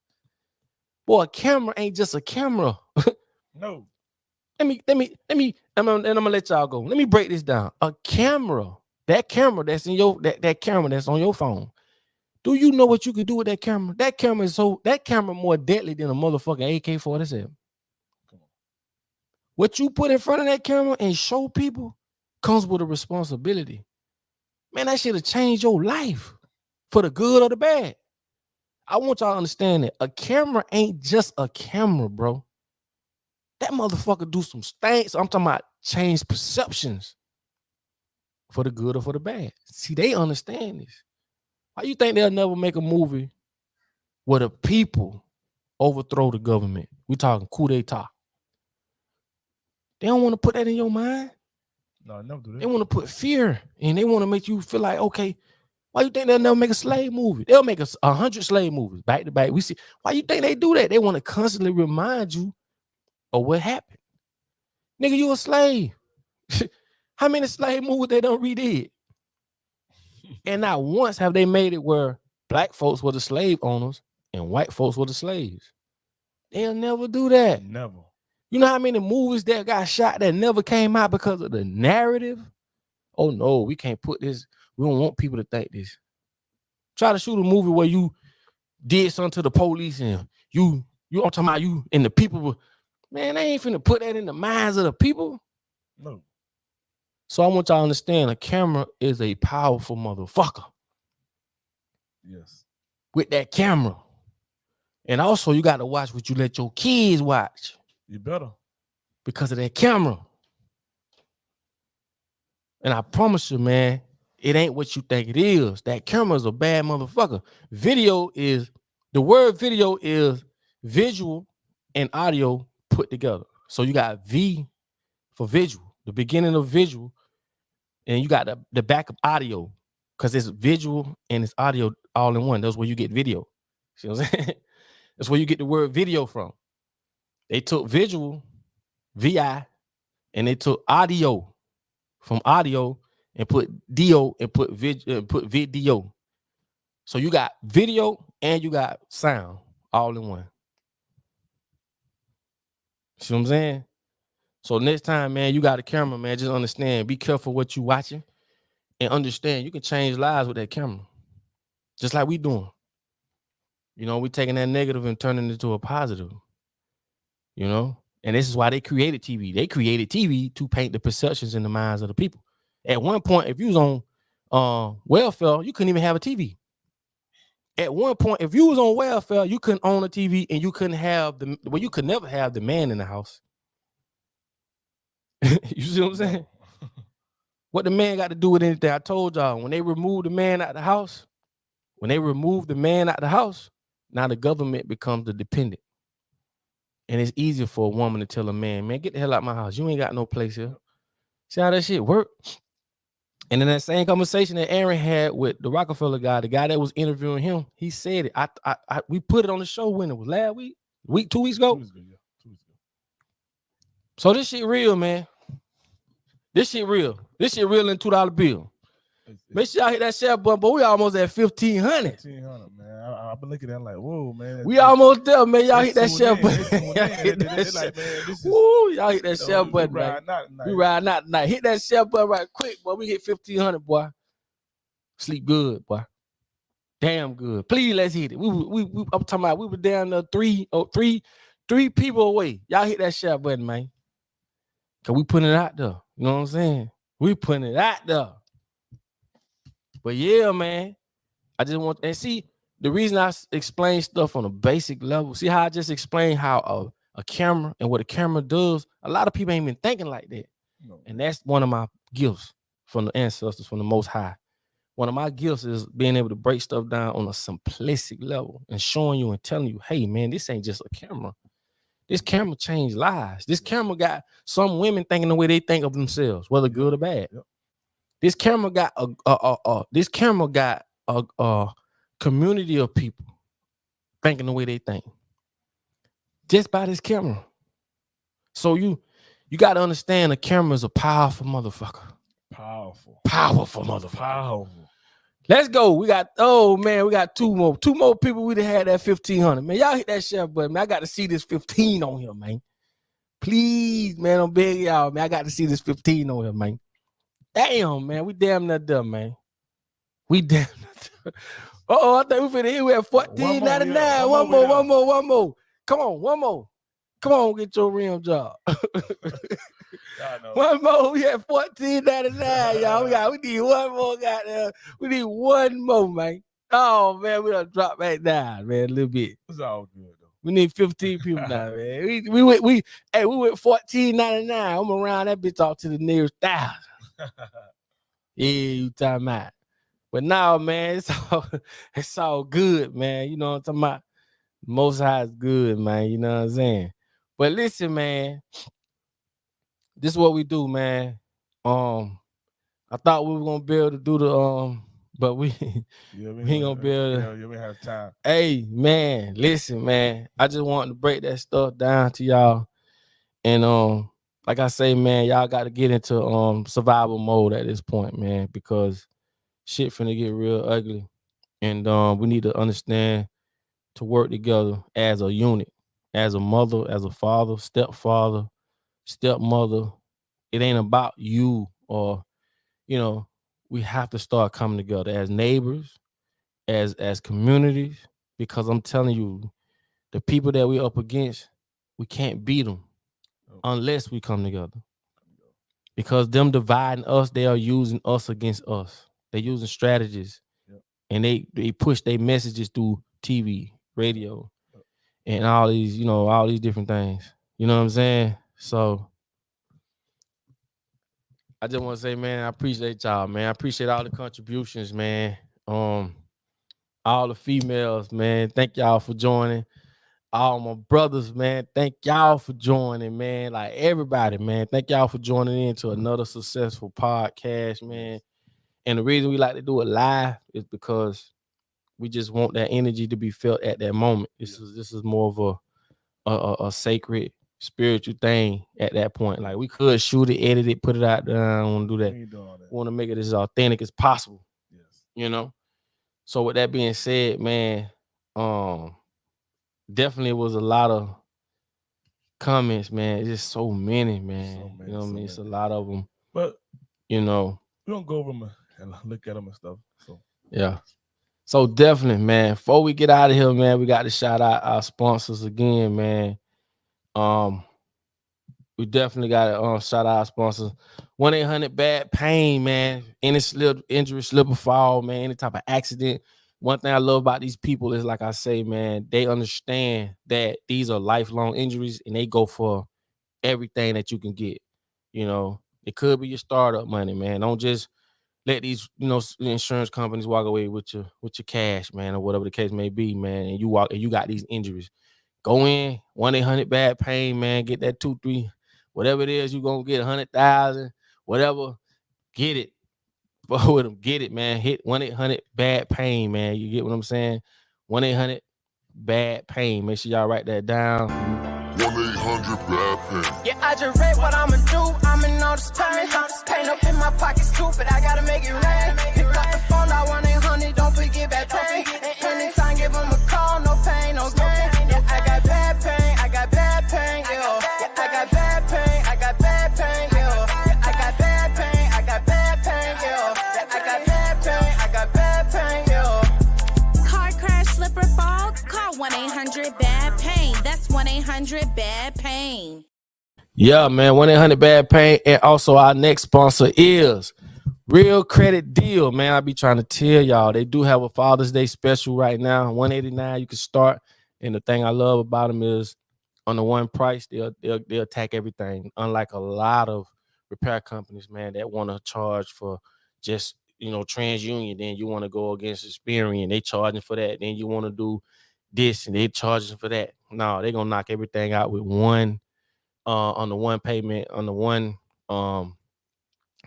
Boy, a camera ain't just a camera. No. I'm gonna let y'all go. Let me break this down. A camera, that camera that's in your that camera that's on your phone. Do you know what you can do with that camera? That camera more deadly than a motherfucking AK-47. What you put in front of that camera and show people comes with a responsibility. Man, that shit'll change your life for the good or the bad. I want y'all to understand that a camera ain't just a camera, bro. That motherfucker do some things. I'm talking about change perceptions for the good or for the bad. See, they understand this. Why you think they'll never make a movie where the people overthrow the government? We talking coup d'etat. They don't want to put that in your mind. No, I never do that. They want to put fear, and they want to make you feel like, okay, why you think they'll never make a slave movie? They'll make 100 slave movies back to back. We see. Why you think they do that? They want to constantly remind you of what happened. Nigga, you a slave. How many slave movies they done redid? And not once have they made it where black folks were the slave owners and white folks were the slaves. They'll never do that. Never. You know how many movies that got shot that never came out because of the narrative? Oh no, we can't put this. We don't want people to think this. Try to shoot a movie where you did something to the police and you I'm talking about you and the people. Man, they ain't finna put that in the minds of the people. No. So I want y'all to understand a camera is a powerful motherfucker. Yes. With that camera. And also you got to watch what you let your kids watch. You better. Because of that camera. And I promise you, man, it ain't what you think it is. That camera is a bad motherfucker. The word video is visual and audio put together. So you got V for visual, the beginning of visual, and you got the back of audio, because it's visual and it's audio all in one. That's where you get video. See what I'm saying? That's where you get the word video from. They took visual, VI, and they took audio from audio and put dio and put video. So you got video and you got sound all in one. See what I'm saying? So next time, man, you got a camera, man, just understand, be careful what you watching and understand you can change lives with that camera. Just like we doing. You know, we taking that negative and turning it into a positive. You know? And this is why they created TV. They created TV to paint the perceptions in the minds of the people. At one point, if you was on welfare, you couldn't even have a TV. At one point, if you was on welfare, you couldn't own a TV and you couldn't have you could never have the man in the house. You see what I'm saying? What the man got to do with anything? I told y'all, when they removed the man out the house, now the government becomes the dependent. And it's easier for a woman to tell a man, get the hell out of my house. You ain't got no place here. See how that shit work? And in that same conversation that Aaron had with the Rockefeller guy, the guy that was interviewing him, he said it. We put it on the show when it was last week, 2 weeks ago. 2 weeks ago, yeah. 2 weeks ago. So this shit real, man. This shit real in $2 bill. Make sure y'all hit that share button, but we almost at 1,500. 1,500, man. I've been looking at it like, whoa, man. We almost there, man. Y'all hit that share button. Y'all hit that share button, man. We riding out tonight. Hit that share button right quick, boy. We hit 1,500, boy. Sleep good, boy. Damn good. Please, let's hit it. I'm talking about we were down there three people away. Y'all hit that share button, man. Cause we putting it out there. You know what I'm saying? We putting it out there. But yeah, man, I just want, and see, the reason I explain stuff on a basic level, see how I just explained how a camera and what a camera does, a lot of people ain't even thinking like that. No. And that's one of my gifts from the ancestors, from the Most High. One of my gifts is being able to break stuff down on a simplistic level and showing you and telling you, hey, man, this ain't just a camera. This camera changed lives. This camera got some women thinking the way they think of themselves, whether good or bad. Yep. This camera got a community of people thinking the way they think just by this camera. So you got to understand, a camera is a powerful motherfucker. Powerful motherfucker. Powerful. Let's go. We got two more people. We'd have had that 1,500. Man, y'all hit that share button, man. I got to see this 15 on here, man. Please, man, I'm begging y'all, man. I got to see this 15 on here, man. Damn, man, we damn near done, man. We damn near done. I think we finna hit. We at $14.99. One more. Come on, one more. Come on, get your rim job. One more. We at $14.99, y'all. We need one more, goddamn. We need one more, man. Oh man, we done drop back down, man, a little bit. It's all good though. We need 15 people now, man. We went $14.99. I'm gonna round that bitch off to the nearest 1,000. Yeah, you talking about. But now, man, it's all good, man. You know what I'm talking about? Most High is good, man. You know what I'm saying? But listen, man, this is what we do, man. I thought we were gonna be able to do the but we ain't gonna be able to. We have time. Hey, man, listen, man. I just wanted to break that stuff down to y'all. And like I say, man, y'all got to get into survival mode at this point, man, because shit finna get real ugly. And we need to understand to work together as a unit, as a mother, as a father, stepfather, stepmother. It ain't about you or, we have to start coming together as neighbors, as communities, because I'm telling you, the people that we're up against, we can't beat them unless we come together. because them dividing us, they are using us against us. They're using strategies, and they push their messages through TV, radio, and all these, all these different things. You know what I'm saying? So I just want to say, man, I appreciate y'all, man. I appreciate all the contributions, man. All the females, man. Thank y'all for joining. All my brothers, man. Thank y'all for joining, man. Like everybody, man. Thank y'all for joining in to another successful podcast, man. And the reason we like to do it live is because we just want that energy to be felt at that moment. This is more of a sacred, spiritual thing at that point. Like we could shoot it, edit it, put it out there. I don't want to do that. We want to make it as authentic as possible. Yes. So with that being said, man, definitely was a lot of comments, man. It's just so many, man. You know what I mean? It's a lot of them. But we don't go over them and look at them and stuff. So yeah. So definitely, man. Before we get out of here, man, we got to shout out our sponsors again, man. We definitely got to shout out our sponsors. 1-800-BAD-PAIN, man. Any injury, slip or fall, man. Any type of accident. One thing I love about these people is, like I say, man, they understand that these are lifelong injuries and they go for everything that you can get. It could be your startup money, man. Don't just let these, insurance companies walk away with your cash, man, or whatever the case may be, man. And you got these injuries. Go in 1-800-BAD-PAIN, man. Get that 2-3, whatever it is, you're gonna get 100,000, whatever. Get it. With them, get it, man. Hit 1-800-BAD-PAIN, man. You get what I'm saying? 1-800-BAD-PAIN. Make sure y'all write that down. 1-800-BAD-PAIN. Yeah, I just read what I'ma do. I'm in all this pain. Pain up in my pockets too, but I gotta make it rain. Pick up the phone, I 1-800, don't forget bad pain. And anytime, give them a call, no pain, no gain. Yeah, I got bad pain, I got bad pain, yeah. Yeah, I got bad pain, I got bad pain, yeah. Yeah, I got bad pain, I got bad pain, yeah. Yeah, I got bad pain, I got bad pain, yeah. Car crash, slip or fall? Call 1-800-BAD-PAIN. That's 1-800-BAD-PAIN. Yeah, man, 1-800-BAD-PAIN. And also our next sponsor is Real Credit Deal, man. I be trying to tell y'all, they do have a Father's Day special right now. $189 you can start. And the thing I love about them is on the one price, they'll attack everything. Unlike a lot of repair companies, man, that want to charge for just, TransUnion. Then you want to go against Experian. They charging for that. Then you want to do this and they charging for that. No, they're going to knock everything out with one on the one payment, on the one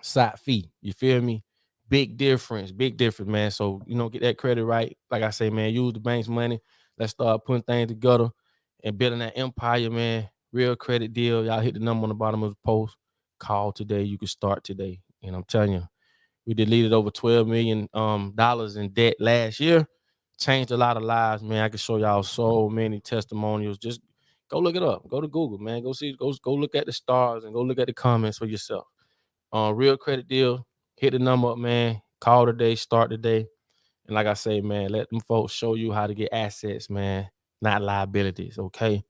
side fee. You feel me? Big difference, man. So, get that credit right. Like I say, man, use the bank's money. Let's start putting things together and building that empire, man. Real Credit Deal. Y'all hit the number on the bottom of the post. Call today. You can start today. And I'm telling you, we deleted over $12 million in debt last year. Changed a lot of lives, man. I can show y'all so many testimonials. Just go look it up. Go to Google, man. Go look at the stars and go look at the comments for yourself. Real Credit Deal. Hit the number up, man. Call today. Start today. And like I say, man, let them folks show you how to get assets, man, not liabilities, okay?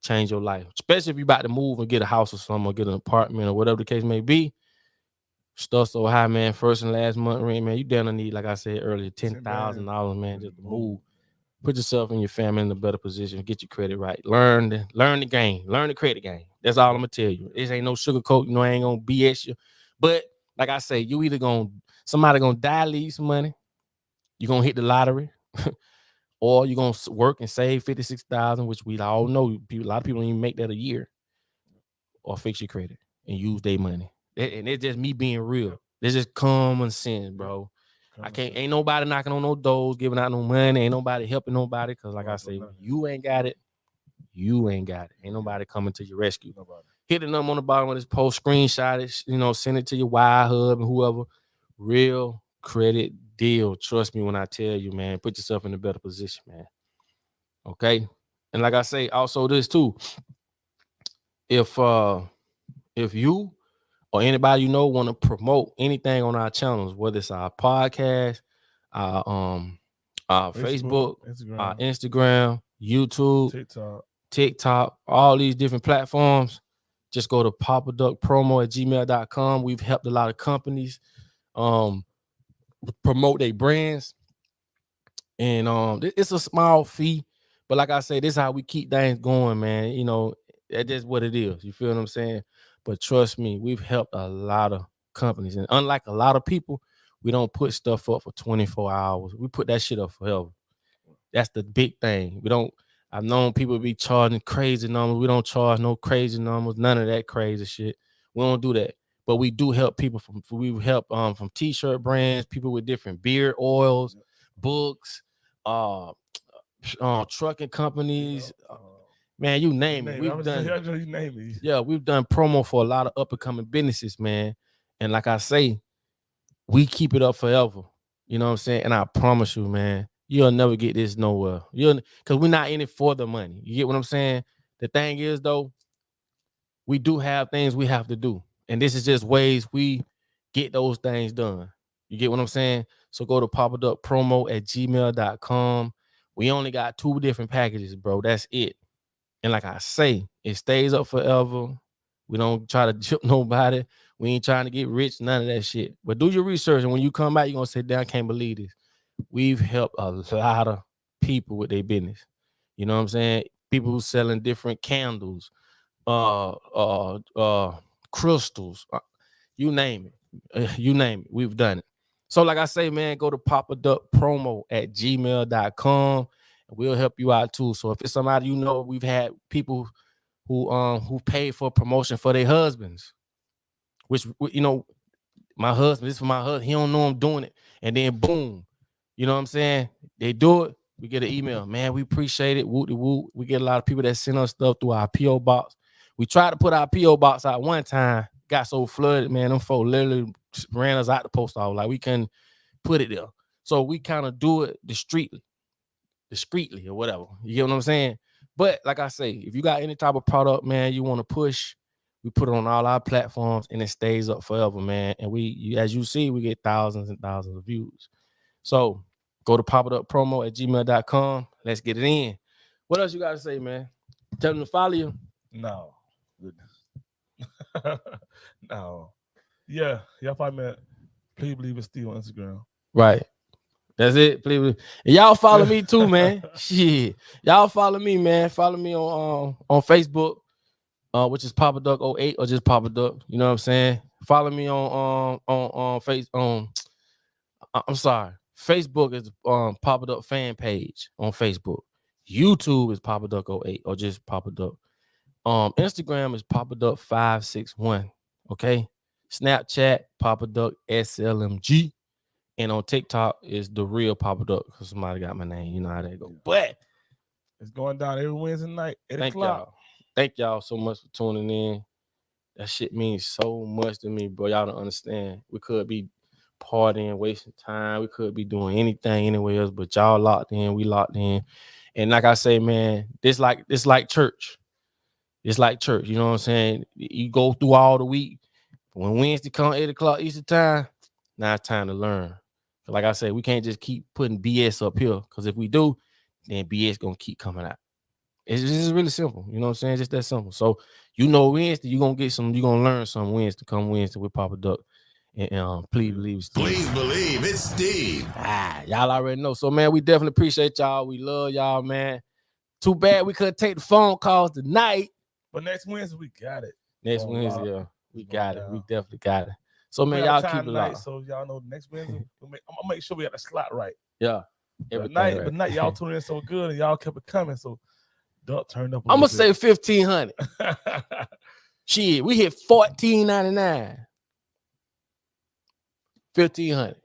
Change your life. Especially if you're about to move and get a house or something or get an apartment or whatever the case may be. Stuff so high, man. First and last month rent, man. You down need, like I said earlier, $10,000, man, just to move. Put yourself and your family in a better position. Get your credit right. Learn the game. Learn the credit game. That's all I'm gonna tell you. This ain't no sugarcoat. I ain't gonna BS you. But like I say, you either somebody gonna die, leave some money. You're gonna hit the lottery, or you're gonna work and save $56,000, which we all know. A lot of people don't even make that a year, or fix your credit and use their money. And it's just me being real. It's just common sense, bro. Ain't nobody knocking on no doors, giving out no money. Ain't nobody helping nobody. Cause like I say, you ain't got it. You ain't got it. Ain't nobody coming to your rescue. Hit the number on the bottom of this post, screenshot it, send it to your Y Hub and whoever. Real Credit Deal. Trust me when I tell you, man. Put yourself in a better position, man. Okay. And like I say, also this too. If you or anybody want to promote anything on our channels, whether it's our podcast, our Facebook, our Instagram, YouTube, TikTok, all these different platforms, just go to papaduckpromo@gmail.com. We've helped a lot of companies promote their brands. And it's a small fee, but like I say, this is how we keep things going, man. You know, that's just what it is. You feel what I'm saying? But trust me, we've helped a lot of companies. And unlike a lot of people, we don't put stuff up for 24 hours. We put that shit up forever. That's the big thing. I've known people be charging crazy numbers. We don't charge no crazy numbers, none of that crazy shit. We don't do that. But we do help people we help from t-shirt brands, people with different beard oils, books, trucking companies, man, you name it. We've done Yeah, we've done promo for a lot of up and coming businesses, man. And like I say, we keep it up forever. You know what I'm saying? And I promise you, man, you'll never get this nowhere. Because we're not in it for the money. You get what I'm saying? The thing is, though, we do have things we have to do. And this is just ways we get those things done. You get what I'm saying? So go to papaduckpromo@gmail.com. We only got 2 different packages, bro. That's it. And like I say, it stays up forever. We don't try to chip nobody. We ain't trying to get rich, none of that shit. But do your research, and when you come back, you're going to say, damn, I can't believe this. We've helped a lot of people with their business. You know what I'm saying? People who selling different candles, crystals, you name it. You name it. We've done it. So like I say, man, go to papaduckpromo@gmail.com. We'll help you out too. So if it's somebody you know, we've had people who paid for promotion for their husbands, which, you know, my husband, this is for my husband. He don't know I'm doing it. And then boom, you know what I'm saying? They do it. We get an email. Man, we appreciate it. Woo-de-woo. We get a lot of people that send us stuff through our P.O. box. We tried to put our P.O. box out one time. Got so flooded, man. Them folks literally ran us out the post office. Like, we couldn't put it there. So we kind of do it discreetly or whatever. You get what I'm saying? But like I say, if you got any type of product, man, you want to push, we put it on all our platforms and it stays up forever, man. And as you see, we get thousands and thousands of views. So go to papaduckpromo@gmail.com. Let's get it in. What else you got to say, man? Tell them to follow you. No. No. Yeah. Y'all find me at Please Believe It's Steve on Instagram. Right. That's it. Please believe. And y'all follow me too, man. Shit. Y'all follow me, man. Follow me on Facebook, which is Papa Duck 08 or just Papa Duck. You know what I'm saying? Follow me on I'm sorry. Facebook is Papa Duck fan page on Facebook. YouTube is Papa Duck 08 or just Papa Duck. Instagram is Papa Duck 561. Okay. Snapchat Papa Duck SLMG. And on TikTok is the real Papa Duck because somebody got my name. You know how that go. But it's going down every Wednesday night, 8 o'clock. Thank y'all so much for tuning in. That shit means so much to me, bro. Y'all don't understand. We could be partying, wasting time. We could be doing anything anywhere else, but y'all locked in. We locked in. And like I say, man, this like church. It's like church. You know what I'm saying? You go through all the week. When Wednesday come 8 o'clock Eastern time, now it's time to learn. Like I said, we can't just keep putting BS up here because if we do, then BS gonna keep coming out. It's just really simple. You know what I'm saying? Just that simple. So you know Wednesday, you're gonna learn some Wednesday with Papa Duck. And please believe Steve. Please believe it's Steve. Y'all already know. So man, we definitely appreciate y'all. We love y'all, man. Too bad we couldn't take the phone calls tonight. But next Wednesday we got it. Next Wednesday, yeah. We got it. We definitely got it. So man, y'all keep it locked. So y'all know next Wednesday, I'm gonna make sure we got the slot right. Yeah. But night, y'all tuning in so good and y'all kept it coming. So Duck turned up. I'm gonna say 1,500. Shit, we hit $14.99. 1,500.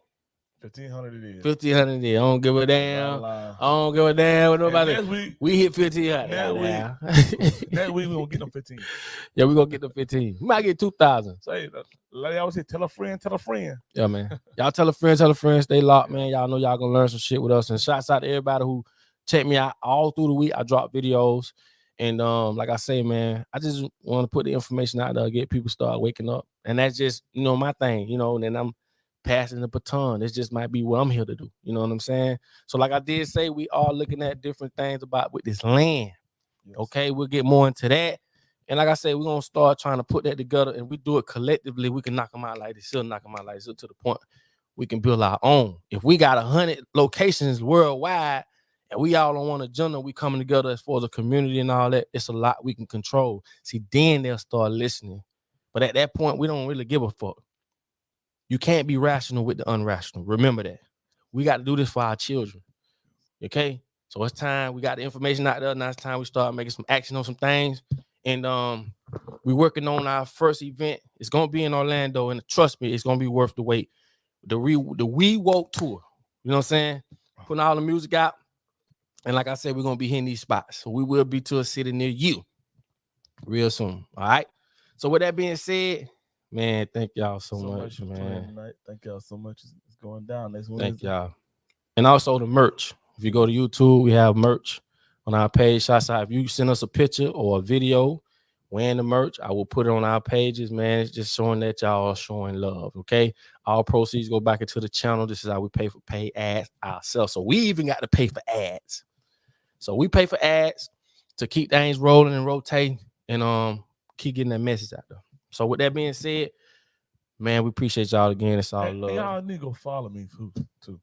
1,500 it is. 1,500 it is. I don't give a damn. I don't give a damn with nobody. We hit 1,500. That week we gonna get them 15. Yeah, we gonna get them 15. We might get 2,000. Say, like I always say, tell a friend. Yeah, man. Y'all tell a friend. Stay locked, man. Y'all know y'all gonna learn some shit with us. And shouts out to everybody who check me out all through the week. I drop videos. And like I say, man, I just want to put the information out there, get people start waking up. And that's just, my thing, and then I'm passing the baton. This just might be what I'm here to do. You know what I'm saying? So like I did say, we are looking at different things with this land. Yes. Okay, we'll get more into that. And like I said, we're gonna start trying to put that together, and we do it collectively. We can knock them out like this, still knock them out like this, to the point we can build our own. If we got 100 locations worldwide, and we all on one agenda, we coming together as far as a community and all that, it's a lot we can control. See, then they'll start listening. But at that point, we don't really give a fuck. You can't be rational with the unrational. Remember that. We got to do this for our children. Okay? So it's time. We got the information out there. Now it's time we start making some action on some things. And we're working on our first event. It's gonna be in Orlando, and trust me, it's gonna be worth the wait. The We Woke tour. You know what I'm saying? Putting all the music out. And like I said, we're gonna be hitting these spots. So we will be to a city near you real soon. All right. So with that being said, man, thank y'all so much, man. Thank y'all so much. It's going down next week. Thank y'all. And also the merch. If you go to YouTube, we have merch on our page. Shouts out. If you send us a picture or a video wearing the merch, I will put it on our pages, man. It's just showing that y'all are showing love, okay? All proceeds go back into the channel. This is how we pay ads ourselves. So we even got to pay for ads. So we pay for ads to keep things rolling and rotating and keep getting that message out there. So with that being said, man, we appreciate y'all again. It's all love. Y'all need to go follow me too.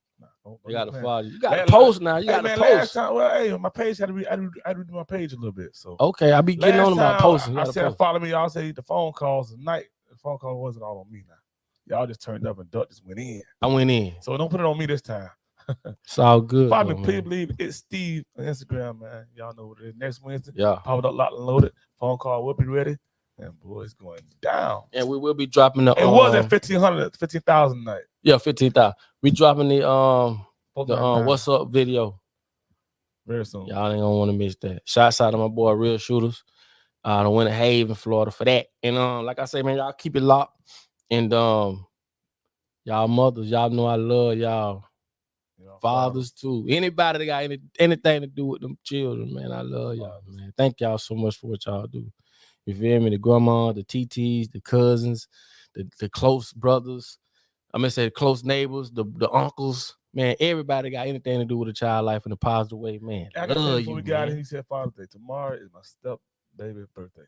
You gotta follow you. You gotta post now. You gotta post. Last time, well, my page had to redo my page a little bit. So okay, I be getting on about posting. I said follow me. Y'all say the phone calls tonight. The phone call wasn't all on me now. Y'all just turned up and Duck just went in. I went in. So don't put it on me this time. It's all good. Follow me, please believe it's Steve on Instagram, man. Y'all know what it is. Next Wednesday, Pop it up, locked and loaded. Phone call will be ready. And boy, it's going down. And we will be dropping the. It was at 15,000 night. Yeah, 15,000. We dropping the what's up video very soon. Y'all ain't gonna want to miss that. Shouts out to my boy Real Shooters. I went to Haven, Florida for that. And like I say, man, y'all keep it locked. And y'all mothers, y'all know I love y'all. Fathers too. Anybody that got anything to do with them children, man, I love y'all, man. Thank y'all so much for what y'all do. You feel me? The grandma, the TTs, the cousins, the close brothers. I'm gonna say the close neighbors, the uncles. Man, everybody got anything to do with a child life in a positive way, man. I love you, we got it. He said Father's Day. Tomorrow is my step baby's birthday.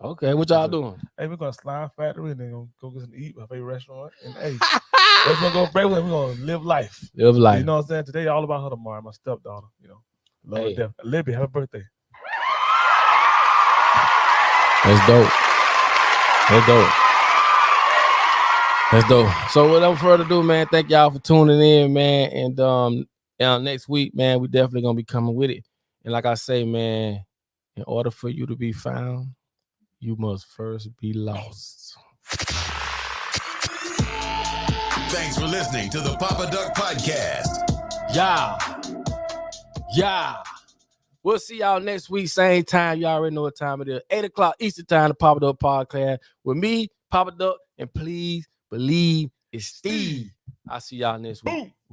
Okay, what y'all doing? Hey, we're gonna Slime Factory and then gonna go get something to eat, my favorite restaurant. And hey, we're gonna go break with. We're gonna live life. Live life. You know what I'm saying? Today all about her tomorrow, my stepdaughter. You know, love her death. Libby, happy birthday. That's dope. That's dope. That's dope. So without further ado, man, thank y'all for tuning in, man. And next week, man, we definitely gonna be coming with it. And like I say, man, in order for you to be found, you must first be lost. Thanks for listening to the Papa Duck Podcast. Yeah. We'll see y'all next week, same time. You already know what time it is. 8 o'clock Eastern time, the Papa Duck Podcast with me, Papa Duck, and please believe it's Steve. I'll see y'all next week. Boom.